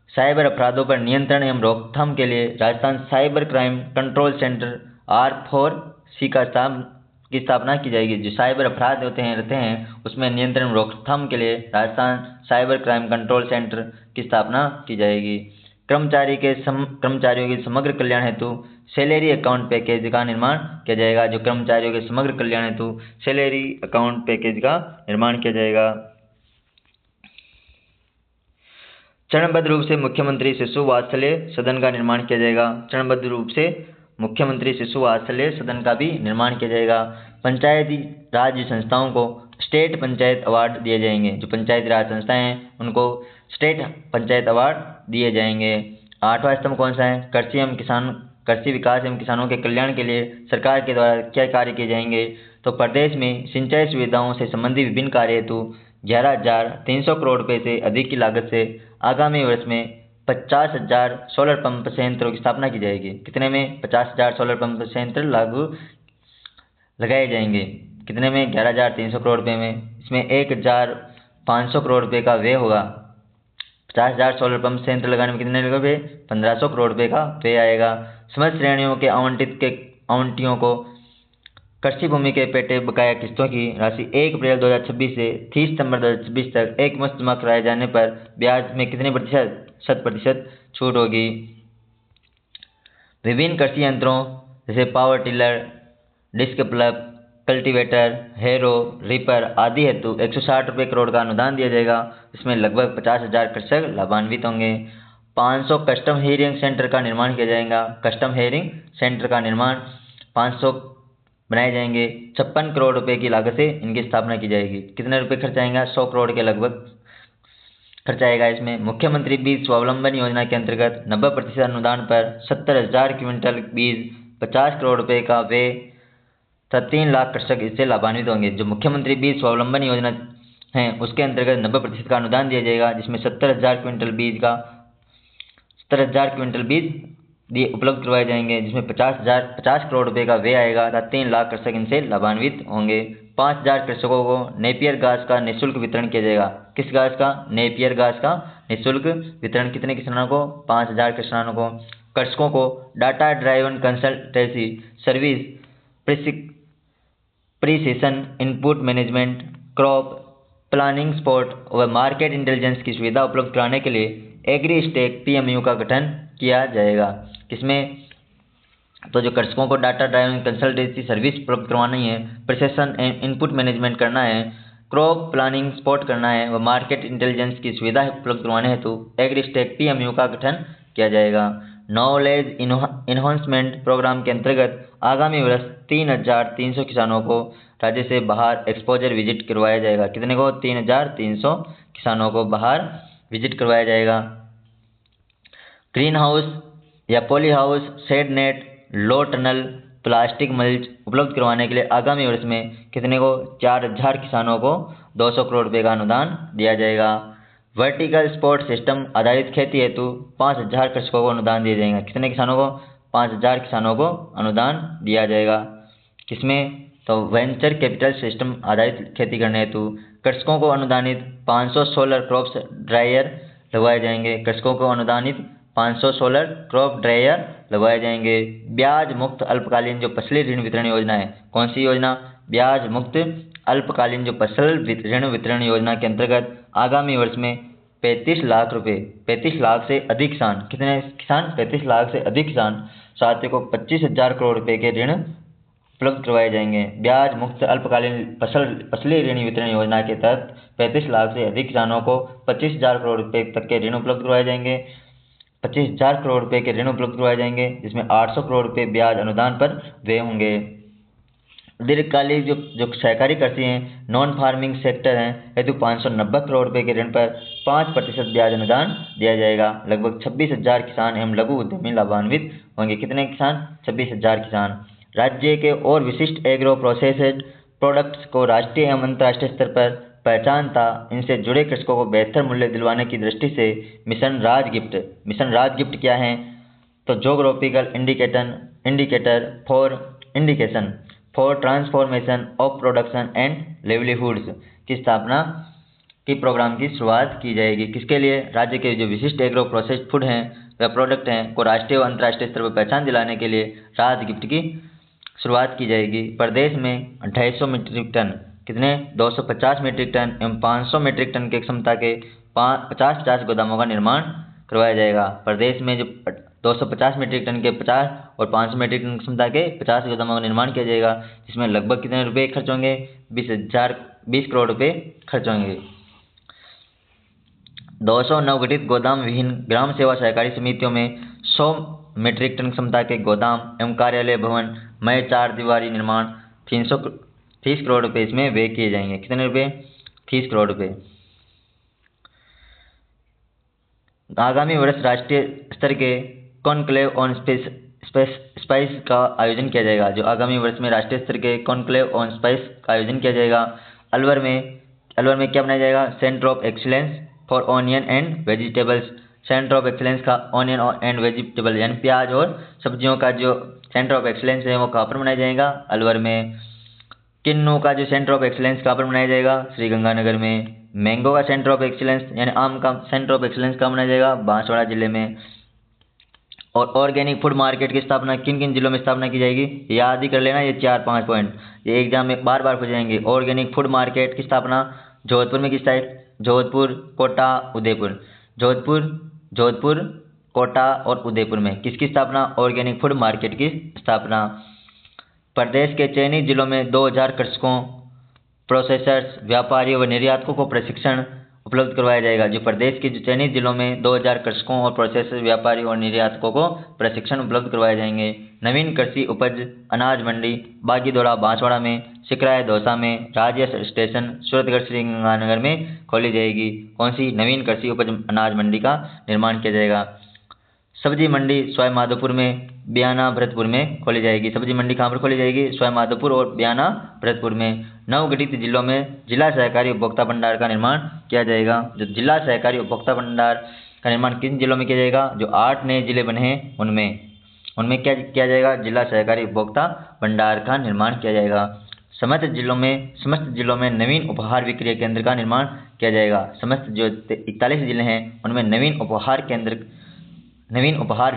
साइबर अपराधों पर नियंत्रण एवं रोकथाम के लिए Rajasthan cyber crime control centre R4C की स्थापना की जाएगी। जो साइबर अपराध रहते हैं उसमें नियंत्रण रोकथाम के लिए Rajasthan cyber crime control centre की स्थापना की जाएगी। कर्मचारियों के समग्र कल्याण हेतु सैलरी अकाउंट पैकेज का निर्माण किया जाएगा। जो कर्मचारियों के समग्र कल्याण हेतु सैलरी अकाउंट पैकेज का निर्माण किया जाएगा। चरणबद्ध रूप से मुख्यमंत्री शिशु वात्सल्य सदन का निर्माण किया जाएगा। चरणबद्ध रूप से मुख्यमंत्री शिशु वात्सल्य सदन का भी निर्माण किया जाएगा। पंचायती राज संस्थाओं को स्टेट पंचायत अवार्ड दिए जाएंगे। जो पंचायती राज संस्थाएं हैं उनको स्टेट पंचायत अवार्ड दिए जाएंगे। 8वां स्तंभ कौन सा है? कृषि विकास एवं किसानों के कल्याण के लिए सरकार के द्वारा क्या कार्य किए जाएंगे? तो प्रदेश में सिंचाई सुविधाओं से संबंधित विभिन्न कार्य हेतु 11,300 करोड़ रुपए से अधिक की लागत से आगामी वर्ष में 50,000 सोलर पंप संयंत्रों की स्थापना की जाएगी। कितने में? 50,000 सोलर पंप संयंत्र लगाए जाएंगे। कितने में? 11,300 करोड़ रुपए में। इसमें 1,500 करोड़ रुपए का व्यय होगा। 50,000 सोलर पंप संयंत्र लगाने में कितने रुपए? 1,500 करोड़ रुपए का व्यय आएगा। समस्त श्रेणियों के आवंटियों को कृषि भूमि के पेटे बकाया किस्तों की राशि 1 अप्रैल 2026 से 30 सितंबर 2026 तक एक मुश्त जमा कराए जाने पर ब्याज में कितने प्रतिशत छूट होगी? विभिन्न कृषि यंत्रों जैसे power tiller, disc plough, cultivator, harrow, reaper आदि हेतु 160 रुपये करोड़ का अनुदान दिया जाएगा। इसमें लगभग 50,000 कृषक लाभान्वित होंगे। 500 कस्टम हेयरिंग सेंटर का निर्माण किया जाएगा। कस्टम हेयरिंग सेंटर का निर्माण 500 बनाए जाएंगे। 56 करोड़ रुपए की लागत से इनकी स्थापना की जाएगी। कितने रुपए खर्च आएगा? 100 करोड़ के लगभग खर्च आएगा। इसमें मुख्यमंत्री बीज स्वावलंबन योजना के अंतर्गत 90% अनुदान पर 70,000 क्विंटल बीज 50 करोड़ रुपए का व्यय 3 लाख कृषक इससे लाभान्वित होंगे। जो मुख्यमंत्री बीज स्वावलंबन योजना है उसके अंतर्गत 90% का अनुदान दिया जाएगा, जिसमें 70,000 क्विंटल बीज उपलब्ध करवाए जाएंगे, जिसमें 50 करोड़ रुपए का व्यय आएगा तथा 3 लाख कृषक इनसे लाभान्वित होंगे। 5,000 कृषकों को नेपियर घास का निःशुल्क वितरण किया जाएगा। किस घास का? नेपियर घास का निःशुल्क वितरण। कितने किसानों को? 5,000 किसानों को। कृषकों को data driven consultancy service, precision input management, crop planning, spot व मार्केट इंटेलिजेंस की सुविधा उपलब्ध कराने के लिए एग्री स्टेक PMU का गठन किया जाएगा। किसमें? तो जो कृषकों को डाटा ड्राइवन कंसल्टेंसी सर्विस उपलब्ध करवानी है, प्रिसिशन इनपुट मैनेजमेंट करना है, क्रॉप प्लानिंग स्पॉट करना है व मार्केट इंटेलिजेंस की सुविधा उपलब्ध करवाने हेतु एग्री स्टेक PMU का गठन किया जाएगा। नॉलेज इन्हांसमेंट प्रोग्राम के अंतर्गत आगामी वर्ष 3,300 किसानों को राज्य से बाहर एक्सपोजर विजिट करवाया जाएगा। कितने को? 3,300 किसानों को बाहर विजिट करवाया जाएगा। ग्रीन हाउस या polyhouse, shade net, low tunnel, plastic mulch उपलब्ध करवाने के लिए आगामी वर्ष में कितने को? 4,000 किसानों को 200 करोड़ रुपए का अनुदान दिया जाएगा। वर्टिकल सपोर्ट सिस्टम आधारित खेती हेतु 5,000 कृषकों को अनुदान दिया जाएगा। कितने किसानों को? 5,000 किसानों को अनुदान दिया जाएगा। किसमें? तो वेंचर कैपिटल सिस्टम आधारित खेती करने हेतु कृषकों को अनुदानित 500 सोलर क्रॉप्स ड्रायर लगवाए जाएंगे। कृषकों को अनुदानित 500 सोलर क्रॉप ड्रायर लगवाए जाएंगे। ब्याज मुक्त अल्पकालीन जो फसली ऋण वितरण योजना है, कौन सी योजना? ब्याज मुक्त अल्पकालीन जो फसल ऋण वितरण योजना के अंतर्गत आगामी वर्ष में 35 लाख रुपए, 35 लाख से अधिक किसान, कितने किसान? 35 लाख से अधिक किसान साथियों को 25,000 करोड़ रुपए के ऋण उपलब्ध करवाए जाएंगे। ब्याज मुक्त अल्पकालीन फसली ऋण वितरण योजना के तहत 35 लाख से अधिक किसानों को 25,000 करोड़ रुपए तक के ऋण उपलब्ध करवाए जाएंगे। 25,000 करोड़ रुपए के ऋण उपलब्ध करवाए जाएंगे, जिसमें 800 करोड़ रुपए ब्याज अनुदान पर व्यय होंगे। दीर्घकालिक जो सहकारी कृषि हैं, नॉन फार्मिंग सेक्टर हैं हेतु 590 करोड़ रुपए के ऋण पर 5% ब्याज अनुदान दिया जाएगा। लगभग 26,000 किसान एवं लघु उद्यमी लाभान्वित होंगे। कितने किसान? 26,000 किसान। राज्य के और विशिष्ट एग्रो प्रोसेस्ड प्रोडक्ट्स को राष्ट्रीय एवं अंतर्राष्ट्रीय स्तर पर पहचानता इनसे जुड़े कृषकों को बेहतर मूल्य दिलवाने की दृष्टि से मिशन राज गिफ्ट क्या है? तो geographical indicator for transformation of production and livelihoods की स्थापना की प्रोग्राम की शुरुआत की जाएगी। किसके लिए? राज्य के जो विशिष्ट एग्रो प्रोसेस्ड फूड हैं व प्रोडक्ट हैं को राष्ट्रीय व अंतर्राष्ट्रीय स्तर पर पहचान दिलाने के लिए राज गिफ्ट की शुरुआत की जाएगी। प्रदेश में 250 मीट्रिक टन, कितने? 250 मीट्रिक टन एवं 500 मीट्रिक टन की क्षमता के 50 गोदामों का निर्माण करवाया जाएगा। प्रदेश में जो 250 मीट्रिक टन के 50 और 500 मीट्रिक टन क्षमता के 50 गोदामों का निर्माण किया जाएगा, जिसमें लगभग कितने रुपए खर्च होंगे? 20 करोड़ रुपए खर्च होंगे। 200 नवगठित गोदाम विहीन ग्राम सेवा सहकारी समितियों में 100 मीट्रिक टन क्षमता के गोदाम एवं कार्यालय भवन मय 4 दीवारी निर्माण 30 करोड़ रुपए इसमें व्यय किए जाएंगे। कितने रुपए? 30 करोड़ रुपए। आगामी वर्ष राष्ट्रीय स्तर के कॉन्क्लेव ऑन स्पाइस का आयोजन किया जाएगा। जो आगामी वर्ष में राष्ट्रीय स्तर के कॉन्क्लेव ऑन स्पाइस का आयोजन किया जाएगा। अलवर में क्या बनाया जाएगा? Centre of excellence for onion and vegetables. Centre of excellence का ऑनियन एंड वेजिटेबल यानी प्याज और सब्जियों का जो सेंटर ऑफ एक्सीलेंस है वो कहाँ पर बनाया जाएगा? अलवर में। किन्नू का जो सेंटर ऑफ एक्सीलेंस कहाँ पर बनाया जाएगा? श्री गंगानगर में। मैंगो का सेंटर ऑफ एक्सीलेंस यानी आम का सेंटर ऑफ एक्सीलेंस कहाँ बनाया जाएगा? बांसवाड़ा जिले में। और ऑर्गेनिक फूड मार्केट की स्थापना किन किन जिलों में स्थापना की जाएगी? याद ही कर लेना ये 4-5 पॉइंट, ये एग्जाम में बार बार पूछ जाएंगे। ऑर्गेनिक फूड मार्केट की स्थापना जोधपुर में किस साइड? जोधपुर, कोटा, उदयपुर। जोधपुर, कोटा और उदयपुर में किसकी स्थापना? ऑर्गेनिक फूड मार्केट की स्थापना। प्रदेश के चयनित जिलों में 2000 कृषकों, प्रोसेसर्स, व्यापारियों व निर्यातकों को प्रशिक्षण उपलब्ध करवाया जाएगा। जो प्रदेश के जो चयनित जिलों में 2000 कृषकों और प्रोसेसर, व्यापारियों और निर्यातकों को प्रशिक्षण उपलब्ध करवाए जाएंगे। नवीन कृषि उपज अनाज मंडी बागीदोड़ा बांसवाड़ा में, सिकराय दौसा में, राज्य स्टेशन सूरतगढ़ श्री गंगानगर में खोली जाएगी। कौन सी? नवीन कृषि उपज अनाज मंडी का निर्माण किया जाएगा। सब्जी मंडी सवाई माधोपुर में, बयाना, भरतपुर में खोली जाएगी। सब्जी मंडी कहाँ पर खोली जाएगी? सवाई माधोपुर और बयाना, भरतपुर में। नवगठित जिलों में जिला सहकारी उपभोक्ता भंडार का निर्माण किया जाएगा। जो जिला सहकारी उपभोक्ता भंडार का निर्माण किन जिलों में किया जाएगा? जो 8 नए जिले बने हैं उनमें क्या किया जाएगा? जिला सहकारी उपभोक्ता भंडार का निर्माण किया जाएगा। समस्त जिलों में नवीन उपहार विक्रय केंद्र का निर्माण किया जाएगा। समस्त जो 41 जिले हैं उनमें नवीन उपहार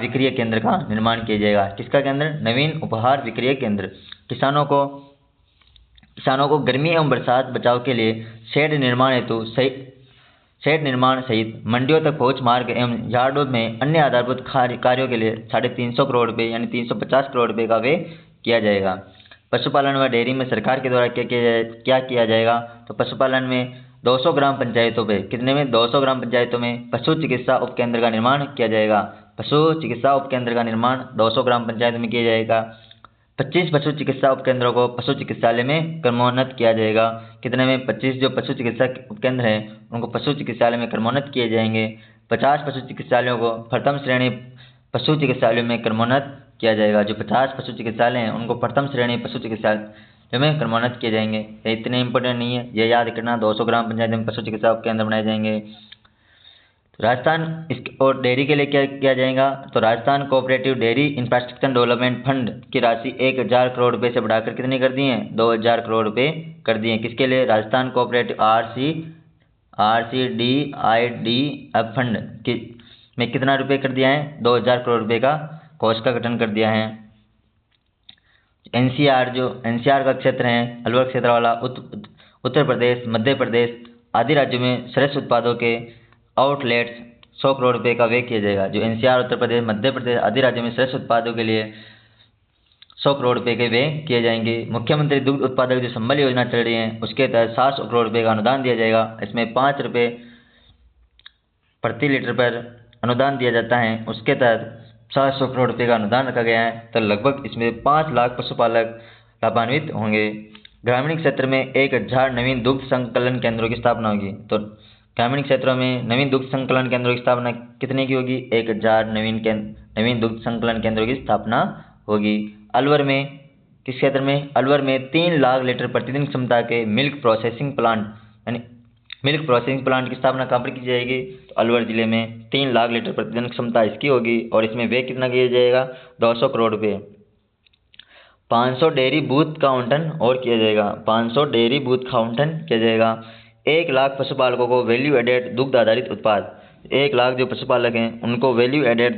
विक्रय केंद्र का निर्माण किया जाएगा। किसका केंद्र? नवीन उपहार विक्रय केंद्र। किसानों को गर्मी एवं बरसात बचाव के लिए शेड निर्माण सहित मंडियों तक पहुंच मार्ग एवं यार्डों में अन्य आधारभूत कार्यों के लिए 350 करोड़ रुपए यानी 350 करोड़ रुपए का व्यय किया जाएगा। पशुपालन व डेयरी में सरकार के द्वारा क्या किया जाएगा? तो पशुपालन में 200 ग्राम पंचायतों पे, कितने में? 200 ग्राम पंचायतों में पशु चिकित्सा उपकेंद्र का निर्माण किया जाएगा। पशु चिकित्सा उपकेंद्र का निर्माण 200 ग्राम पंचायत में किया जाएगा। 25 पशु चिकित्सा उपकेंद्रों को पशु चिकित्सालय में क्रमोन्नत किया जाएगा। कितने में? 25 जो पशु चिकित्सा उपकेंद्र हैं उनको पशु चिकित्सालय में क्रमोन्नत किए जाएंगे। 50 पशु चिकित्सालयों को प्रथम श्रेणी पशु चिकित्सालयों में क्रमोन्नत किया जाएगा। जो 50 पशु चिकित्सालय हैं उनको प्रथम श्रेणी पशु चिकित्सालय में क्रमोन्नत किए जाएंगे। ये इतने इंपॉर्टेंट नहीं है, ये याद करना। 200 ग्राम पंचायत में पशु चिकित्सा उपकेंद्र बनाए जाएंगे। राजस्थान और डेयरी के लिए क्या किया जाएगा? तो Rajasthan cooperative dairy infrastructure development fund की राशि 1000 करोड़ रुपए से बढ़ाकर कितनी कर दी है? 2000 करोड़ रुपए कर दिए। किसके लिए? राजस्थान कोऑपरेटिव RCDIDF फंड में कितना रुपए कर दिया है? 2000 करोड़ रुपए का कोष का गठन कर दिया है। NCR का क्षेत्र है, अलवर क्षेत्र वाला, उत्तर प्रदेश, मध्य प्रदेश आदि राज्यों में सरस उत्पादों के आउटलेट्स 100 करोड़ रुपए का व्यय किया जाएगा। जो NCR, उत्तर प्रदेश, मध्य प्रदेश आदि राज्यों में सरस उत्पादों के लिए 100 करोड़ रुपए के व्यय किए जाएंगे। मुख्यमंत्री दुग्ध उत्पादक जो संबल योजना चल रही है उसके तहत 700 करोड़ रुपए का अनुदान दिया जाएगा। इसमें 5 रुपये प्रति लीटर पर अनुदान दिया जाता है। उसके तहत 700 करोड़ रुपए का अनुदान रखा गया है। तो लगभग इसमें 5 लाख पशुपालक लाभान्वित होंगे। ग्रामीण क्षेत्र में 1000 नवीन दुग्ध संकलन केंद्रों की स्थापना होगी। तो ग्रामीण क्षेत्रों में नवीन दुग्ध संकलन केंद्रों की स्थापना कितने की होगी? 1000 नवीन दुग्ध संकलन केंद्रों की स्थापना होगी। अलवर में किस क्षेत्र में? अलवर में 3 लाख लीटर प्रतिदिन क्षमता के मिल्क प्रोसेसिंग प्लांट की स्थापना कहाँ पर की जाएगी? तो अलवर जिले में 3 लाख लीटर प्रतिदिन क्षमता इसकी होगी और इसमें व्यय कितना किया जाएगा? 200 करोड़ रुपए। 500 डेयरी बूथ का आवंटन और किया जाएगा। 500 डेयरी बूथ का आवंटन किया जाएगा। 1 लाख पशुपालकों को वैल्यू एडेड दुग्ध आधारित उत्पाद, 1 लाख जो पशुपालक हैं उनको वैल्यू एडेड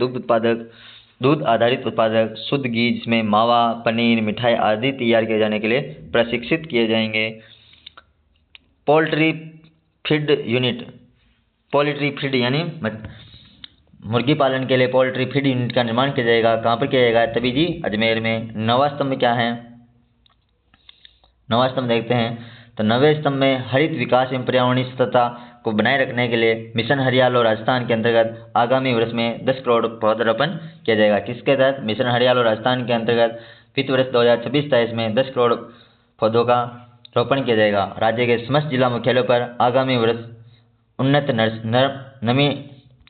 दूध आधारित उत्पादक शुद्ध घी जिसमें मावा, पनीर, मिठाई आदि तैयार किए जाने के लिए प्रशिक्षित किए जाएंगे। पोल्ट्री फीड यानी मुर्गी पालन के लिए पोल्ट्री फीड यूनिट का निर्माण किया जाएगा। कहाँ पर किया जाएगा? तभी जी अजमेर में। नवा स्तंभ क्या है? नवा स्तंभ देखते हैं तो नवे स्तंभ में हरित विकास एवं पर्यावरणीय सततता को बनाए रखने के लिए मिशन हरियालो राजस्थान के अंतर्गत आगामी वर्ष में 10 करोड़ पौधरोपण किया जाएगा। किसके तहत? मिशन हरियालो राजस्थान के अंतर्गत वित्त वर्ष 2026-23 में 10 करोड़ पौधों का रोपण किया जाएगा। राज्य के समस्त जिला मुख्यालयों पर आगामी वर्ष उन्नत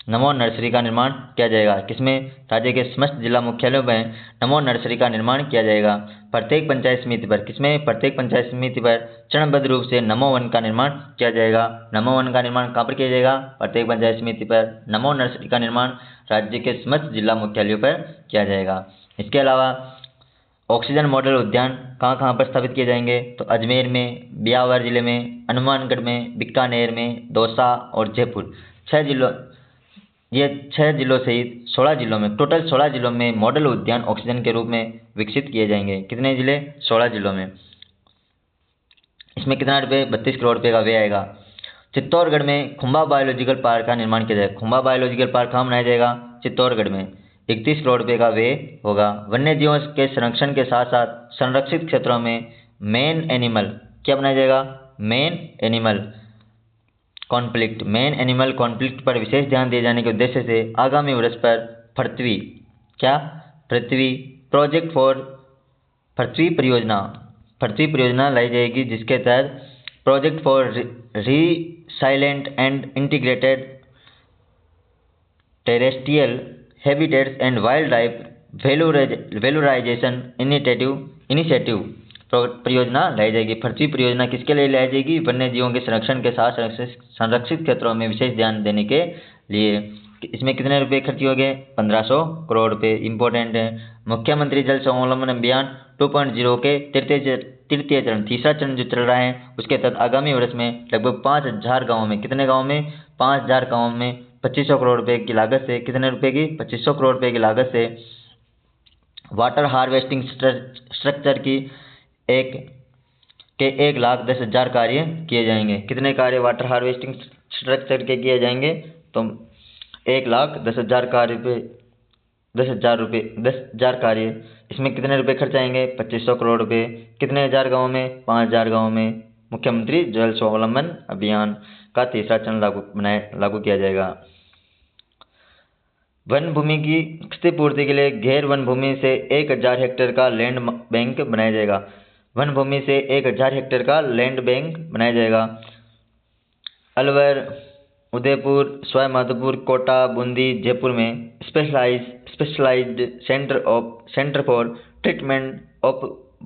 नमो नर्सरी का निर्माण किया जाएगा। किसमें? राज्य के समस्त जिला मुख्यालयों में नमो नर्सरी का निर्माण किया जाएगा। प्रत्येक पंचायत समिति पर, किसमें? प्रत्येक पंचायत समिति पर चरणबद्ध रूप से नमो वन का निर्माण किया जाएगा। नमो वन का निर्माण कहाँ पर किया जाएगा? प्रत्येक पंचायत समिति पर। नमो नर्सरी का निर्माण राज्य के समस्त जिला मुख्यालयों पर किया जाएगा। इसके अलावा ऑक्सीजन मॉडल उद्यान कहाँ पर स्थापित किए जाएंगे? तो अजमेर में, ब्यावर जिले में, हनुमानगढ़ में, बीकानेर में, दौसा और जयपुर, 6 जिलों सहित 16 जिलों में, टोटल 16 जिलों में मॉडल उद्यान ऑक्सीजन के रूप में विकसित किए जाएंगे। कितने जिले? 16 जिलों में। इसमें कितना रुपये? 32 करोड़ रुपये का व्यय आएगा। चित्तौड़गढ़ में खुम्बा बायोलॉजिकल पार्क का निर्माण किया जाएगा। खुम्बा बायोलॉजिकल पार्क कहाँ बनाया जाएगा? चित्तौड़गढ़ में। 31 करोड़ रुपये का व्यय होगा। वन्य जीवों के संरक्षण के साथ साथ संरक्षित क्षेत्रों में मेन एनिमल क्या बनाया जाएगा? मेन एनिमल कॉन्फ्लिक्ट पर विशेष ध्यान दिए जाने के उद्देश्य से आगामी वर्ष पर पृथ्वी प्रोजेक्ट फॉर पृथ्वी परियोजना लाई जाएगी, जिसके तहत project for resilient and integrated terrestrial habitats and wildlife valorisation initiative परियोजना लाई जाएगी। पृथ्वी परियोजना किसके लिए लाई जाएगी? वन्य जीवों के संरक्षण के साथ संरक्षित क्षेत्रों में विशेष ध्यान देने के लिए। इसमें कितने रुपए खर्च हो गए? 1500 करोड़ रुपए। इंपॉर्टेंट है। मुख्यमंत्री जल स्वावलंबन अभियान 2.0 के तृतीय चरण, तीसरा चरण जो चल रहा है, उसके तहत आगामी वर्ष में लगभग 5000 गाँवों में, कितने गाँव में? 5000 गाँव में 2500 करोड़ रुपए की लागत से, कितने रुपए की? 2500 करोड़ रुपए की लागत से वाटर हार्वेस्टिंग स्ट्रक्चर की 1,10,000 कार्य किए जाएंगे। कितने कार्य वाटर हार्वेस्टिंग स्ट्रक्चर के किए जाएंगे? तो 1,10,000 कार्य। इसमें कितने रुपए खर्च आएंगे? 2500 करोड़ रुपए। कितने हजार गाँव में? 5000 गाँव में। मुख्यमंत्री जल स्वावलंबन अभियान का तीसरा चरण लागू किया जाएगा। वन भूमि की क्षतिपूर्ति के लिए गैर वन भूमि से 1000 हेक्टेयर का लैंड बैंक बनाया जाएगा। वन भूमि से 1000 हेक्टेयर का लैंड बैंक बनाया जाएगा। अलवर, उदयपुर, सवाई माधोपुर, कोटा, बूंदी, जयपुर में specialised centre for treatment of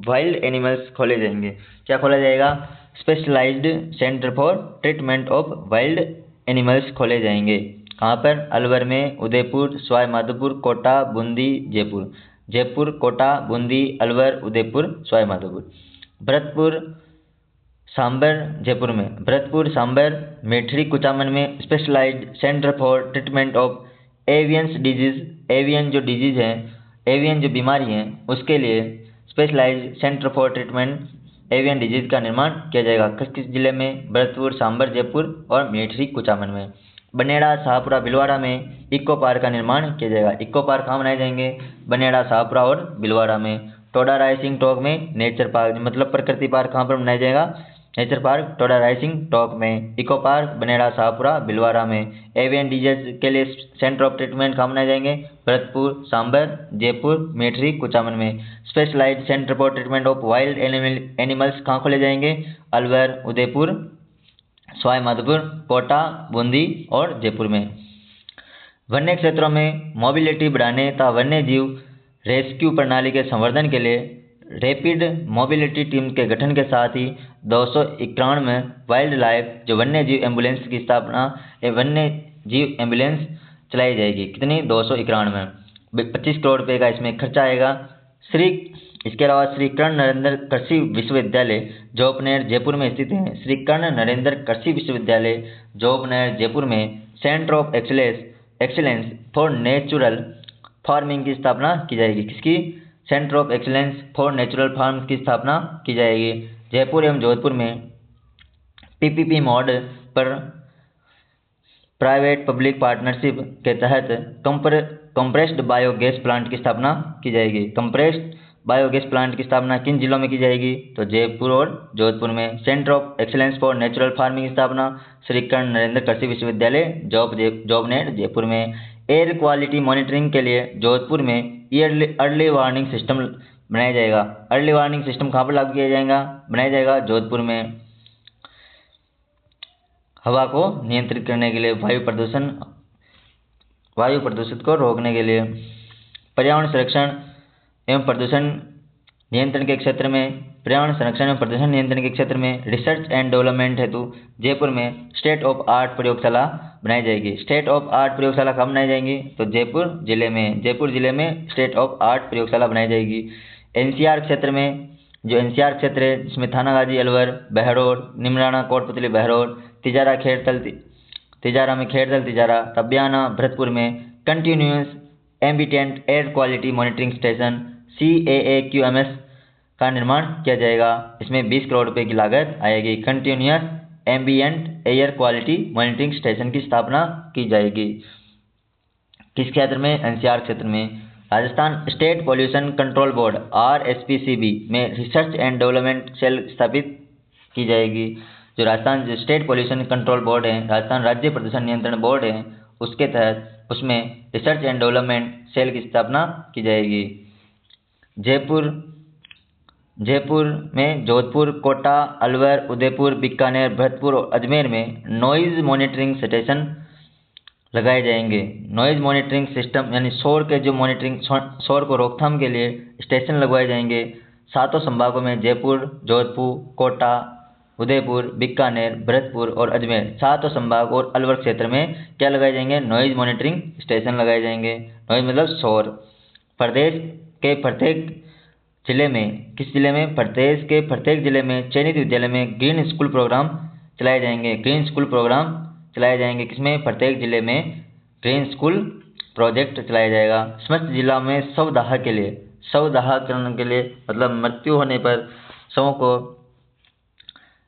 wild animals खोले जाएंगे। क्या खोला जाएगा? Specialised centre for treatment of wild animals खोले जाएंगे। कहाँ पर? अलवर में, उदयपुर, सवाई माधोपुर, कोटा, बूंदी, जयपुर, कोटा, बूंदी, अलवर, उदयपुर, सवाई माधोपुर। भरतपुर, सांबर, जयपुर में। भरतपुर, सांबर, मेठरी, कुचामन में specialised centre for treatment of avian जो बीमारी हैं, उसके लिए specialised centre for treatment avian disease का निर्माण किया जाएगा। किस जिले में? भरतपुर, सांबर, जयपुर और मेठरी, कुचामन में। बनेड़ा, शाहपुरा, भीलवाड़ा में इको पार्क का निर्माण किया जाएगा। इको पार्क कहाँ बनाए जाएंगे? बनेड़ा, शाहपुरा और भीलवाड़ा में। टोडा रायसिंग टोक में नेचर पार्क, मतलब प्रकृति पार्क कहाँ पर बनाया जाएगा? नेचर पार्क टोडा रायसिंग टोक में। इको पार्क बनेड़ा, शाहपुरा, भीलवाड़ा में। एवियन डिजीज के लिए सेंटर ऑफ ट्रीटमेंट कहाँ बनाए जाएंगे? भरतपुर, सांबर, जयपुर, मेठरी, कुचामन में। Specialised centre for treatment of wild animals कहाँ खोले जाएंगे? अलवर, उदयपुर, सवाई माधोपुर, कोटा, बूंदी और जयपुर में। वन्य क्षेत्रों में मोबिलिटी बढ़ाने तथा वन्य जीव रेस्क्यू प्रणाली के संवर्धन के लिए रैपिड मोबिलिटी टीम के गठन के साथ ही 291 वाइल्ड लाइफ जो वन्य जीव एम्बुलेंस की स्थापना, वन्य जीव एम्बुलेंस चलाई जाएगी। कितनी? 291। 25 करोड़ रुपये का इसमें खर्चा आएगा। इसके अलावा श्री कर्ण नरेंद्र कृषि विश्वविद्यालय जोबनेर, जयपुर में स्थित है। श्री कर्ण नरेंद्र कृषि विश्वविद्यालय जोबनेर, जयपुर में centre of excellence for natural farming की स्थापना की जाएगी। किसकी? Centre of excellence for natural farm की स्थापना की जाएगी। जयपुर एवं जोधपुर में पीपीपी मोड पर प्राइवेट पब्लिक पार्टनरशिप के तहत कंप्रेस्ड बायोगैस प्लांट की स्थापना की जाएगी। कंप्रेस्ड बायोगैस प्लांट की स्थापना किन जिलों में की जाएगी? तो जयपुर और जोधपुर में। Centre of excellence for natural farming की स्थापना श्री कर्ण नरेंद्र कृषि विश्वविद्यालय जोबनेर, जयपुर में। एयर क्वालिटी मॉनिटरिंग के लिए जोधपुर में अर्ली वार्निंग सिस्टम बनाया जाएगा। अर्ली वार्निंग सिस्टम कहाँ पर लागू किया जाएगा? बनाया जाएगा जोधपुर में। हवा को नियंत्रित करने के लिए, वायु प्रदूषित को रोकने के लिए। पर्यावरण संरक्षण एवं प्रदूषण नियंत्रण के क्षेत्र में रिसर्च एंड डेवलपमेंट हेतु जयपुर में स्टेट ऑफ आर्ट प्रयोगशाला बनाई जाएगी। स्टेट ऑफ आर्ट प्रयोगशाला कहाँ बनाई जाएगी? तो जयपुर जिले में स्टेट ऑफ आर्ट प्रयोगशाला बनाई जाएगी। एनसीआर क्षेत्र में, जो एनसीआर क्षेत्र है जिसमें थानागाजी, अलवर, बहरौर, निमराना, कोटपुतली, बहरौर, तिजारा में खेड़तल तिजारा, तबियाना, भरतपुर में continuous ambient air quality monitoring station CAAQMS का निर्माण किया जाएगा। इसमें 20 करोड़ रुपए की लागत आएगी। Continuous ambient air quality monitoring station की स्थापना की जाएगी। किस क्षेत्र में? एनसीआर क्षेत्र में। Rajasthan state pollution control board RSPCB में रिसर्च एंड डेवलपमेंट सेल स्थापित की जाएगी। जो Rajasthan state pollution control board है, राजस्थान राज्य प्रदूषण नियंत्रण बोर्ड है, उसके तहत उसमें रिसर्च एंड डेवलपमेंट सेल की स्थापना की जाएगी। जयपुर में जोधपुर, कोटा, अलवर, उदयपुर, बीकानेर, भरतपुर और अजमेर में नॉइज मॉनिटरिंग स्टेशन लगाए जाएंगे। नॉइज मॉनिटरिंग सिस्टम यानी शोर को रोकथाम के लिए स्टेशन लगवाए जाएंगे। 7 संभागों में जयपुर, जोधपुर, कोटा, उदयपुर, बीकानेर, भरतपुर और अजमेर 7 संभाग और अलवर क्षेत्र में क्या लगाए जाएंगे? नॉइज मॉनिटरिंग स्टेशन लगाए जाएंगे। नॉइज मतलब शोर। प्रदेश के प्रत्येक जिले में, किस जिले में? प्रदेश के प्रत्येक जिले में चयनित विद्यालय में ग्रीन स्कूल प्रोग्राम चलाए जाएंगे। किसमें? प्रत्येक जिले में ग्रीन स्कूल प्रोजेक्ट चलाया जाएगा। समस्त जिला में शवदाहकरण के लिए मतलब मृत्यु होने पर शवों को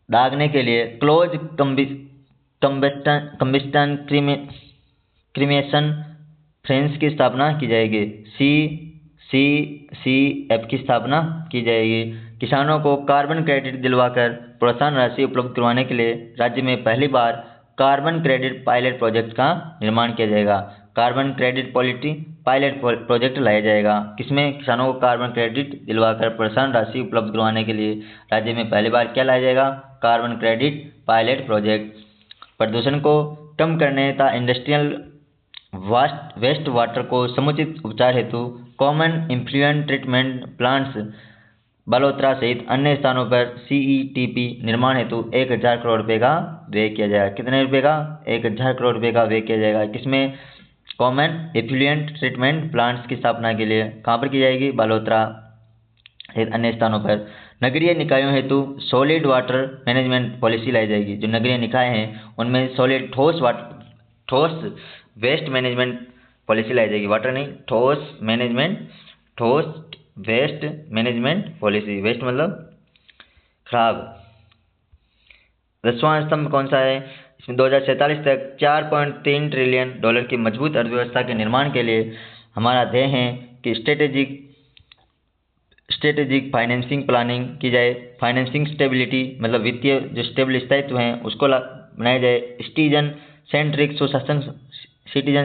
दागने के लिए क्लोज कम्बस्टन क्रीमेशन फ्रेंस की स्थापना की जाएगी। CCCF की स्थापना की जाएगी। किसानों को कार्बन क्रेडिट दिलवाकर प्रोत्साहन राशि उपलब्ध करवाने के लिए राज्य में पहली बार कार्बन क्रेडिट पायलट प्रोजेक्ट का निर्माण किया जाएगा। कार्बन क्रेडिट पायलट प्रोजेक्ट लाया जाएगा। किसमें? किसानों को कार्बन क्रेडिट दिलवाकर प्रोत्साहन राशि उपलब्ध करवाने के लिए राज्य में पहली बार क्या लाया जाएगा? Carbon credit pilot project. प्रदूषण को कम करने तथा इंडस्ट्रियल वेस्ट वाटर को समुचित उपचार हेतु common effluent treatment plants Balotra सहित अन्य स्थानों पर CETP निर्माण हेतु 1000 करोड़ रुपए का व्यय किया जाएगा। कितने रुपए का? 1000 करोड़ रुपए का व्यय किया जाएगा। किसमें? कॉमन इफ्लुएंट ट्रीटमेंट प्लांट्स की स्थापना के लिए। कहाँ पर की जाएगी? बलोत्रा सहित अन्य स्थानों पर। नगरीय निकायों हेतु सॉलिड वाटर मैनेजमेंट पॉलिसी लाई जाएगी। जो नगरीय निकाय हैं उनमें ठोस वेस्ट मैनेजमेंट पॉलिसी लाई जाएगी। वाटर नहीं, ठोस वेस्ट मैनेजमेंट पॉलिसी। वेस्ट मतलब खराब। 10वां स्तंभ कौन सा है? इसमें 2047 तक $4.3 ट्रिलियन की मजबूत अर्थव्यवस्था के निर्माण के लिए हमारा ध्येय है कि स्ट्रेटेजिक फाइनेंसिंग प्लानिंग की जाए। फाइनेंसिंग स्टेबिलिटी मतलब वित्तीय जो स्टेबल स्थायित्व हैं उसको बनाया जाए। सिटीजन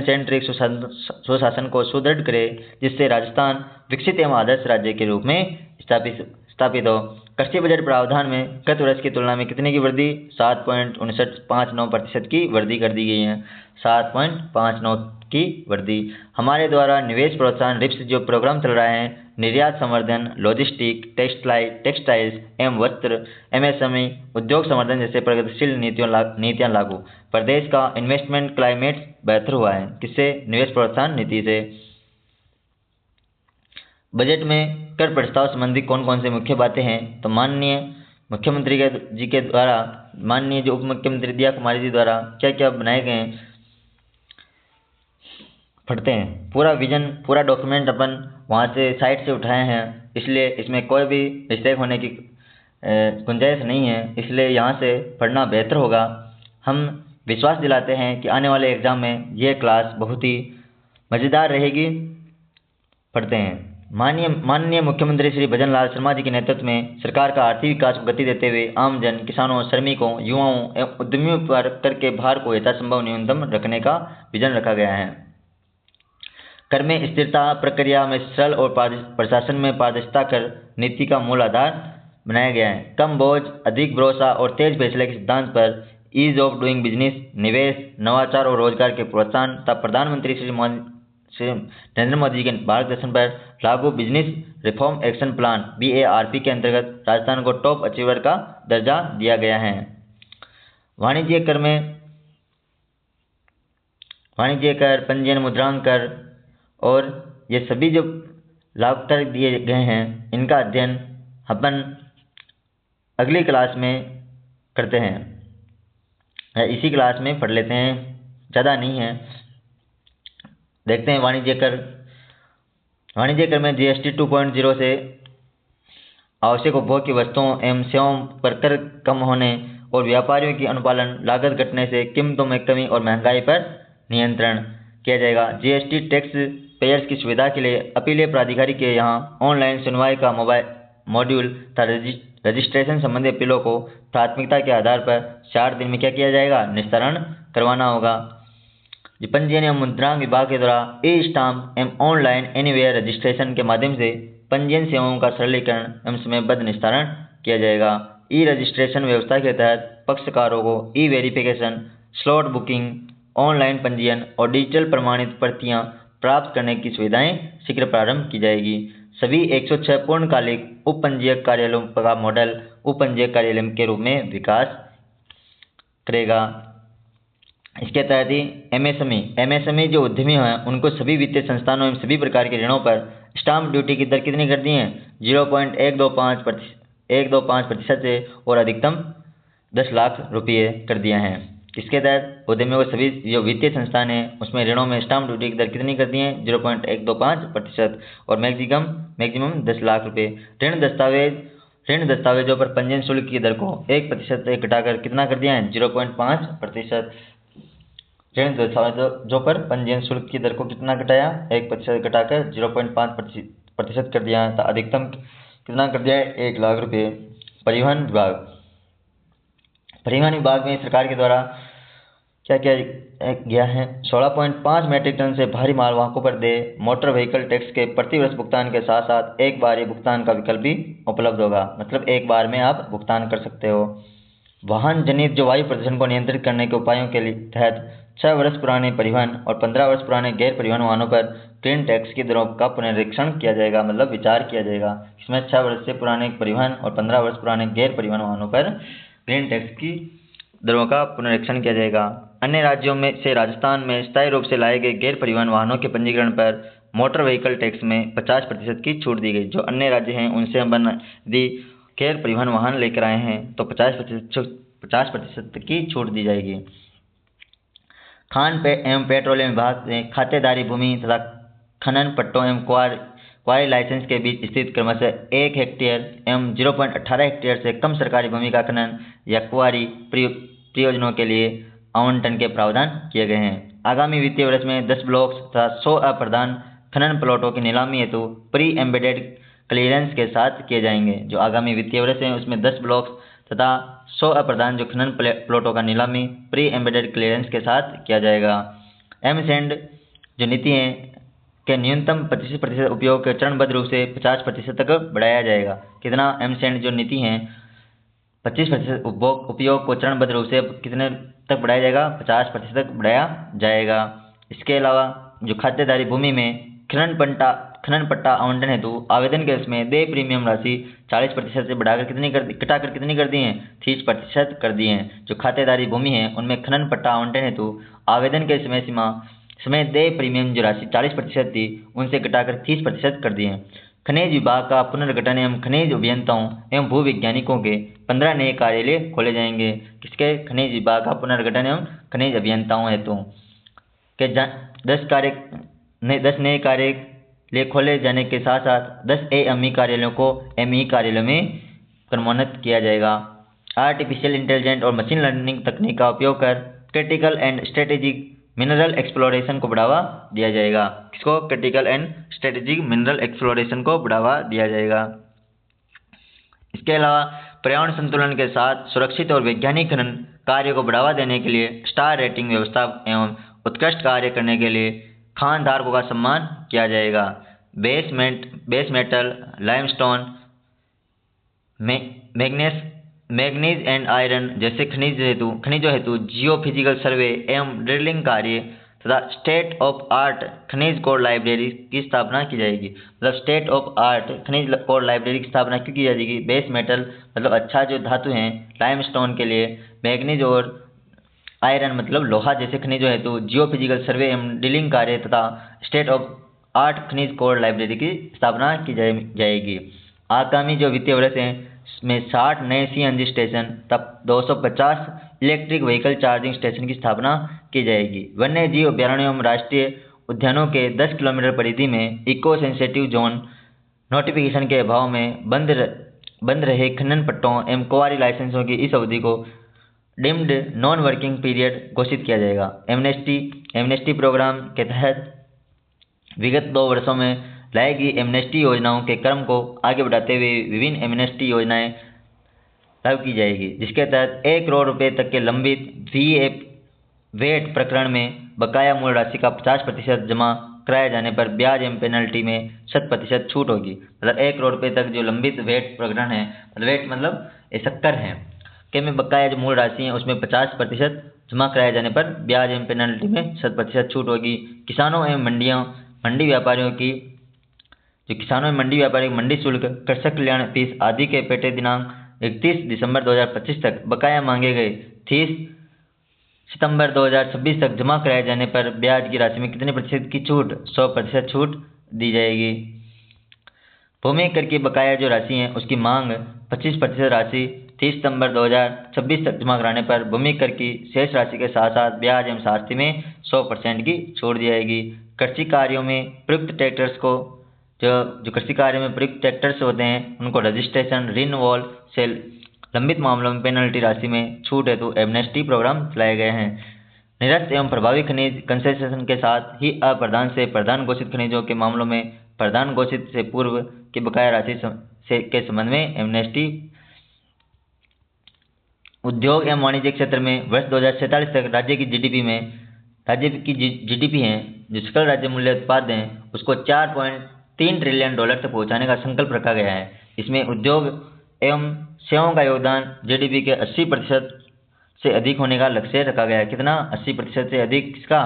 सेंट्रिक सुशासन को सुदृढ़ करे, जिससे राजस्थान विकसित एवं आदर्श राज्य के रूप में स्थापित हो। कृषि बजट प्रावधान में गत वर्ष की तुलना में कितने की वृद्धि? 7.59% की वृद्धि कर दी गई है। 7.59 की वृद्धि। हमारे द्वारा निवेश प्रोत्साहन RIPS जो प्रोग्राम चल रहा है, निर्यात संवर्धन, लॉजिस्टिक, टेक्सटाइल्स एवं वस्त्र, MSME, उद्योग संवर्धन जैसे प्रगतिशील नीतियां लागू। प्रदेश का इन्वेस्टमेंट क्लाइमेट बेहतर हुआ है। किससे? निवेश प्रोत्साहन नीति से। बजट में कर प्रस्ताव संबंधी कौन कौन से मुख्य बातें हैं? तो माननीय मुख्यमंत्री जी के द्वारा, माननीय जो उप मुख्यमंत्री दिया कुमारी जी द्वारा क्या क्या बनाए गए हैं पढ़ते हैं। पूरा विजन, पूरा डॉक्यूमेंट अपन वहाँ से साइट से उठाए हैं, इसलिए इसमें कोई भी मिस्टेक होने की गुंजाइश नहीं है, इसलिए यहाँ से पढ़ना बेहतर होगा। हम विश्वास दिलाते हैं कि आने वाले एग्जाम में ये क्लास बहुत ही मज़ेदार रहेगी। पढ़ते हैं। माननीय मुख्यमंत्री श्री भजन लाल शर्मा जी के नेतृत्व में सरकार का आर्थिक विकास को गति देते हुए आम जन, किसानों, श्रमिकों, युवाओं एवं उद्यमियों पर कर के भार को यथासंभव न्यूनतम रखने का विजन रखा गया है। कर में स्थिरता, प्रक्रिया में सरल और प्रशासन में पारदर्शिता कर नीति का मूल आधार बनाया गया है। कम बोझ, अधिक भरोसा और तेज फैसले के सिद्धांत पर ईज ऑफ डूइंग बिजनेस, निवेश, नवाचार और रोजगार के प्रोत्साहन तथा प्रधानमंत्री श्री नरेंद्र मोदी के मार्गदर्शन पर लागू business reform action plan BARP के अंतर्गत राजस्थान को टॉप अचीवर का दर्जा दिया गया है। वाणिज्य कर, पंजीयन, मुद्रांक कर और ये सभी जो लागू कर दिए गए हैं, इनका अध्ययन अपन अगली क्लास में करते हैं, इसी क्लास में पढ़ लेते हैं, ज़्यादा नहीं है। देखते हैं वाणिज्य कर में GST 2.0 से आवश्यक उपभोग की वस्तुओं एवं सेवाओं पर कर कम होने और व्यापारियों की अनुपालन लागत घटने से कीमतों में कमी और महंगाई पर नियंत्रण किया जाएगा। GST टैक्स पेयर्स की सुविधा के लिए अपीलीय प्राधिकारी के यहाँ ऑनलाइन सुनवाई का मोबाइल मॉड्यूल तथा रजिस्ट्रेशन संबंधी अपीलों को प्राथमिकता के आधार पर 4 दिन में क्या किया जाएगा, निस्तारण करवाना होगा। पंजीयन एवं मुद्रांक विभाग के द्वारा E-स्टाम्प एवं ऑनलाइन एनीवेयर रजिस्ट्रेशन के माध्यम से पंजीयन सेवाओं का सरलीकरण एवं समयबद्ध निस्तारण किया जाएगा। रजिस्ट्रेशन व्यवस्था के तहत पक्षकारों को वेरिफिकेशन, स्लॉट बुकिंग, ऑनलाइन पंजीयन और डिजिटल प्रमाणित प्रतियां प्राप्त करने की सुविधाएं शीघ्र प्रारंभ की जाएगी। सभी 106 पूर्णकालिक उप पंजीयक कार्यालयों का मॉडल उप पंजीयक कार्यालय के रूप में विकास करेगा। इसके तहत ही MSME जो उद्यमी हैं उनको सभी वित्तीय संस्थानों एवं सभी प्रकार के ऋणों पर स्टाम्प ड्यूटी की दर कितनी कर दी है, 0.125% से और अधिकतम 10 लाख रुपये कर दिया है। इसके तहत उद्यमियों को सभी जो वित्तीय संस्थान है उसमें ऋणों में स्टाम्प ड्यूटी की दर कितनी कर दी है, 0.125% और मैक्सिमम 10 लाख रुपये। ऋण दस्तावेजों पर पंजीयन शुल्क की दर को 1% से घटाकर कितना कर दिया है, 0.5%। ऋण दस्तावेजों पर पंजीयन शुल्क की दर को कितना घटाया, 1% घटाकर 0.5% कर दिया है। तो अधिकतम कितना कर दिया है, 1 लाख रुपये। परिवहन विभाग में सरकार के द्वारा क्या किया गया है, 16.5 मैट्रिक टन से भारी मालवाहकों पर देय मोटर व्हीकल टैक्स के प्रतिवर्ष भुगतान के साथ साथ एक बार ये भुगतान का विकल्प भी उपलब्ध होगा, मतलब एक बार में आप भुगतान कर सकते हो। वाहन जनित जो वायु प्रदूषण को नियंत्रित करने के उपायों के तहत 6 वर्ष पुराने परिवहन और 15 वर्ष पुराने गैर परिवहन वाहनों पर क्लीन टैक्स की दरों का पुनरीक्षण किया जाएगा, मतलब विचार किया जाएगा। इसमें 6 वर्ष से पुराने परिवहन और 15 वर्ष पुराने गैर परिवहन वाहनों पर क्लीन टैक्स की दरों का पुनरीक्षण किया जाएगा। अन्य राज्यों में से राजस्थान में स्थायी रूप से लाए गए गैर परिवहन वाहनों के पंजीकरण पर मोटर व्हीकल टैक्स में 50% की छूट दी गई। जो अन्य राज्य हैं उनसे यदि गैर परिवहन वाहन लेकर आए हैं तो 50% की छूट दी जाएगी। खान एवं पेट्रोलियम विभाग ने खातेदारी भूमि तथा खनन पट्टों एवं क्वारी लाइसेंस के बीच स्थित क्रमशः 1 हेक्टेयर एवं 0.18 हेक्टेयर से कम सरकारी भूमि का खनन या क्वारी प्रयोजनों के लिए आवंटन के प्रावधान किए गए हैं। आगामी वित्तीय वर्ष में 10 ब्लॉक्स तथा 100 अप्रधान खनन प्लॉटों की नीलामी हेतु प्री एम्बेडेड क्लियरेंस के साथ किए जाएंगे। जो आगामी वित्तीय वर्ष है उसमें 10 ब्लॉक्स तथा 100 अप्रधान जो खनन प्लॉटों का नीलामी प्री एम्बेडेड क्लियरेंस के साथ किया जाएगा। एमसेंड जो नीति है के न्यूनतम 25% उपयोग के चरणबद्ध रूप से 50% तक बढ़ाया जाएगा। कितना एमसेंड जो नीति है 25% उपयोग को चरणबद्ध रूप से कितने तक बढ़ाया जाएगा, 50% तक बढ़ाया जाएगा। इसके अलावा जो खातेदारी भूमि में खनन पट्टा आवंटन हेतु आवेदन के उसमें देय प्रीमियम राशि 40% से बढ़ाकर घटाकर कितनी कर दी है, 30% कर दी है। जो खातेदारी भूमि है उनमें खनन पट्टा आवंटन हेतु आवेदन के समय देय प्रीमियम जो राशि 40% थी उनसे घटाकर 30% कर दी है। खनिज विभाग का पुनर्गठन एवं खनिज अभियंताओं एवं भूवैज्ञानिकों के 15 नए कार्यालय खोले जाएंगे। किसके, खनिज विभाग का पुनर्गठन एवं खनिज अभियंताओं हेतु के 10 नए कार्यालय खोले जाने के साथ साथ 10 AME कार्यालयों को ME कार्यालयों में क्रमोन्नत किया जाएगा। आर्टिफिशियल इंटेलिजेंस और मशीन लर्निंग तकनीक का उपयोग कर critical and strategic mineral exploration को बढ़ावा दिया जाएगा। किसको, critical and strategic mineral exploration को बढ़ावा दिया जाएगा। इसके अलावा पर्यावरण संतुलन के साथ सुरक्षित और वैज्ञानिक खनन कार्य को बढ़ावा देने के लिए स्टार रेटिंग व्यवस्था एवं उत्कृष्ट कार्य करने के लिए खान धारकों का सम्मान किया जाएगा। Base metal, limestone, manganese and iron जैसे खनिजों हेतु जियोफिजिकल सर्वे एवं ड्रिलिंग कार्य तथा स्टेट ऑफ आर्ट खनिज कोड लाइब्रेरी की स्थापना की जाएगी। मतलब स्टेट ऑफ आर्ट खनिज कोड लाइब्रेरी की स्थापना क्यों की जाएगी? बेस मेटल मतलब अच्छा जो धातु हैं, लाइमस्टोन के लिए, मैग्नीज और आयरन मतलब लोहा जैसे खनिजों हेतु जियोफिजिकल सर्वे एवं ड्रिलिंग कार्य तथा स्टेट ऑफ आर्ट खनिज कोड लाइब्रेरी की स्थापना की जाएगी। आगामी जो वित्तीय वर्ष है में 60 नए CNG स्टेशन तब 250 इलेक्ट्रिक व्हीकल चार्जिंग स्टेशन की स्थापना की जाएगी। वन्य जीव अभ्यारण्यों एवं राष्ट्रीय उद्यानों के 10 किलोमीटर परिधि में इको सेंसिटिव जोन नोटिफिकेशन के अभाव में बंद रहे खनन पट्टों एवं क्वारी लाइसेंसों की इस अवधि को डिम्ड नॉन वर्किंग पीरियड घोषित किया जाएगा। एमनेस्टी प्रोग्राम के तहत विगत 2 वर्षों में लाई गई एमनेस्टी योजनाओं के क्रम को आगे बढ़ाते हुए विभिन्न एमनेस्टी योजनाएं लागू की जाएगी, जिसके तहत 1 करोड़ रुपए तक के लंबित वेट प्रकरण में बकाया मूल राशि का 50% जमा कराए जाने पर ब्याज एवं पेनल्टी में 100% छूट होगी। मतलब 1 करोड़ रुपए तक जो लंबित वेट प्रकरण है, वेट मतलब 70 है के में बकाया जो मूल राशि है उसमें 50% जमा कराए जाने पर ब्याज एवं पेनल्टी में 100% छूट होगी। किसानों एवं मंडी व्यापारियों की मंडी शुल्क, कृषक कल्याण फीस आदि के पेटे दिनांक 31 दिसंबर 2025 तक बकाया मांगे गए 30 सितंबर 2026 तक जमा कराए जाने पर ब्याज की राशि में कितने प्रतिशत की छूट? 100% छूट दी जाएगी। भूमि कर की बकाया जो राशि है उसकी मांग 25% राशि 30 सितंबर 2026 तक जमा कराने पर भूमि कर की शेष राशि के साथ साथ ब्याज एवं शास्ति में 100% की छूट दी जाएगी। कृषि कार्यों में प्रयुक्त ट्रैक्टर्स को जो कृषि कार्य में प्रयुक्त ट्रैक्टर्स होते हैं उनको रजिस्ट्रेशन रिन्यूअल से लंबित मामलों में पेनल्टी राशि में छूट हेतु एमनेस्टी प्रोग्राम चलाए गए हैं। निरस्त एवं प्रभावी खनिज कंसेशन के साथ ही अप्रधान से प्रधान घोषित खनिजों के मामलों में प्रधान घोषित से पूर्व की बकाया राशि के संबंध में एमनेस्टी। उद्योग एवं वाणिज्य क्षेत्र में वर्ष 2047 तक राज्य की जीडीपी है जो सकल राज्य मूल्य उत्पाद है उसको $4.3 ट्रिलियन तक पहुंचाने का संकल्प रखा गया है। इसमें उद्योग एवं सेवाओं का योगदान जीडीपी के 80% से अधिक होने का लक्ष्य रखा गया है। कितना? 80% से अधिक किसका?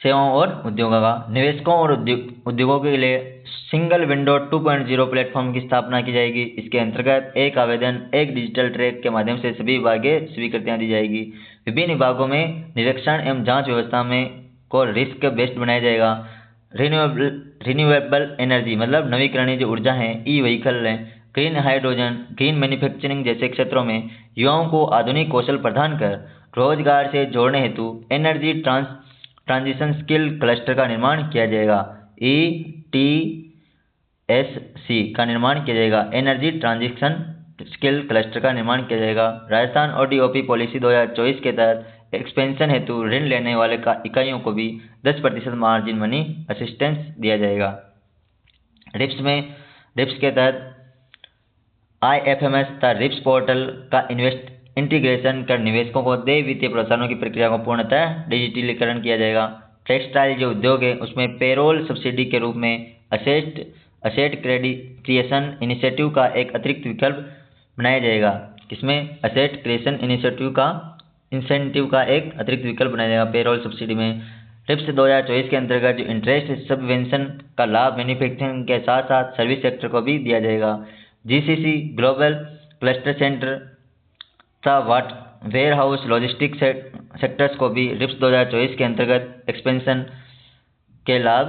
सेवाओं और उद्योगों का। निवेशकों और उद्योगों के लिए सिंगल विंडो 2.0 प्लेटफॉर्म की स्थापना की जाएगी। इसके अंतर्गत एक आवेदन एक डिजिटल ट्रैक के माध्यम से सभी विभागीय स्वीकृतियां दी जाएगी। विभिन्न विभागों में निरीक्षण एवं जांच व्यवस्था में को रिस्क बेस्ड बनाया जाएगा। रिन्यूएबल एनर्जी मतलब नवीकरणीय ऊर्जा है, ई व्हीकल है, ग्रीन हाइड्रोजन, ग्रीन मैन्युफैक्चरिंग जैसे क्षेत्रों में युवाओं को आधुनिक कौशल प्रदान कर रोजगार से जोड़ने हेतु एनर्जी ट्रांजिशन स्किल क्लस्टर का निर्माण किया जाएगा। ETSC का निर्माण किया जाएगा। एनर्जी ट्रांजिशन स्किल क्लस्टर का निर्माण किया जाएगा। राजस्थान ODOP पॉलिसी 2024 के तहत एक्सपेंशन हेतु ऋण लेने वाले इकाइयों को भी 10% मार्जिन मनी असिस्टेंस दिया जाएगा। रिप्स के तहत IFMS तथा रिप्स पोर्टल का इंटीग्रेशन कर निवेशकों को देय वित्तीय प्रोत्साहनों की प्रक्रिया को पूर्णतः डिजिटलीकरण किया जाएगा। टेक्सटाइल जो उद्योग है उसमें पेरोल सब्सिडी के रूप में असेट क्रिएशन इनिशिएटिव का एक अतिरिक्त विकल्प बनाया जाएगा। किसमें? असेट क्रिएशन इंसेंटिव का एक अतिरिक्त विकल्प बनाया जाएगा पेरोल सब्सिडी में। रिप्स 2024 के अंतर्गत जो इंटरेस्ट सबवेंशन का लाभ मैन्युफैक्चरिंग के साथ साथ सर्विस सेक्टर को भी दिया जाएगा। GCC ग्लोबल क्लस्टर सेंटर तथा वेयर हाउस लॉजिस्टिक सेक्टर्स को भी रिप्स 2024 के अंतर्गत एक्सपेंशन के लाभ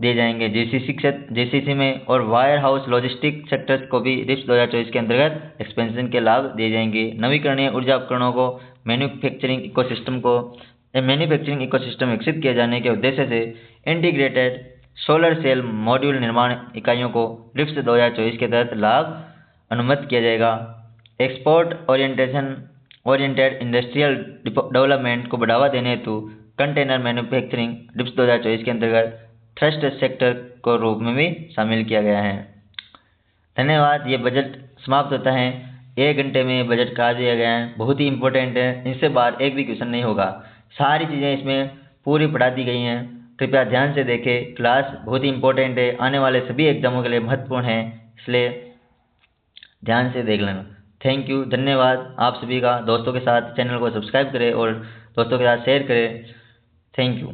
दिए जाएंगे। GCC में और वायर हाउस लॉजिस्टिक सेक्टर्स को भी रिप्स 2024 के अंतर्गत एक्सपेंशन के लाभ दिए जाएंगे। नवीकरणीय ऊर्जा उपकरणों को मैन्युफैक्चरिंग इकोसिस्टम विकसित किए जाने के उद्देश्य से इंटीग्रेटेड सोलर सेल मॉड्यूल निर्माण इकाइयों को रिप्स 2024 के तहत लाभ अनुमत किया जाएगा। एक्सपोर्ट ओरिएंटेड इंडस्ट्रियल डेवलपमेंट को बढ़ावा देने हेतु कंटेनर मैन्युफैक्चरिंग रिप्स 2024 के अंतर्गत थ्रस्ट सेक्टर को रूप में भी शामिल किया गया है। धन्यवाद। ये बजट समाप्त होता है। 1 घंटे में बजट कहा दिया गया है, बहुत ही इंपॉर्टेंट है। इससे बाहर एक भी क्वेश्चन नहीं होगा। सारी चीज़ें इसमें पूरी पढ़ा दी गई हैं। कृपया ध्यान से देखें। क्लास बहुत ही इंपॉर्टेंट है, आने वाले सभी एग्जामों के लिए महत्वपूर्ण है, इसलिए ध्यान से देख लेना। थैंक यू, धन्यवाद आप सभी का। दोस्तों के साथ चैनल को सब्सक्राइब करें और दोस्तों के साथ शेयर करें। Thank you.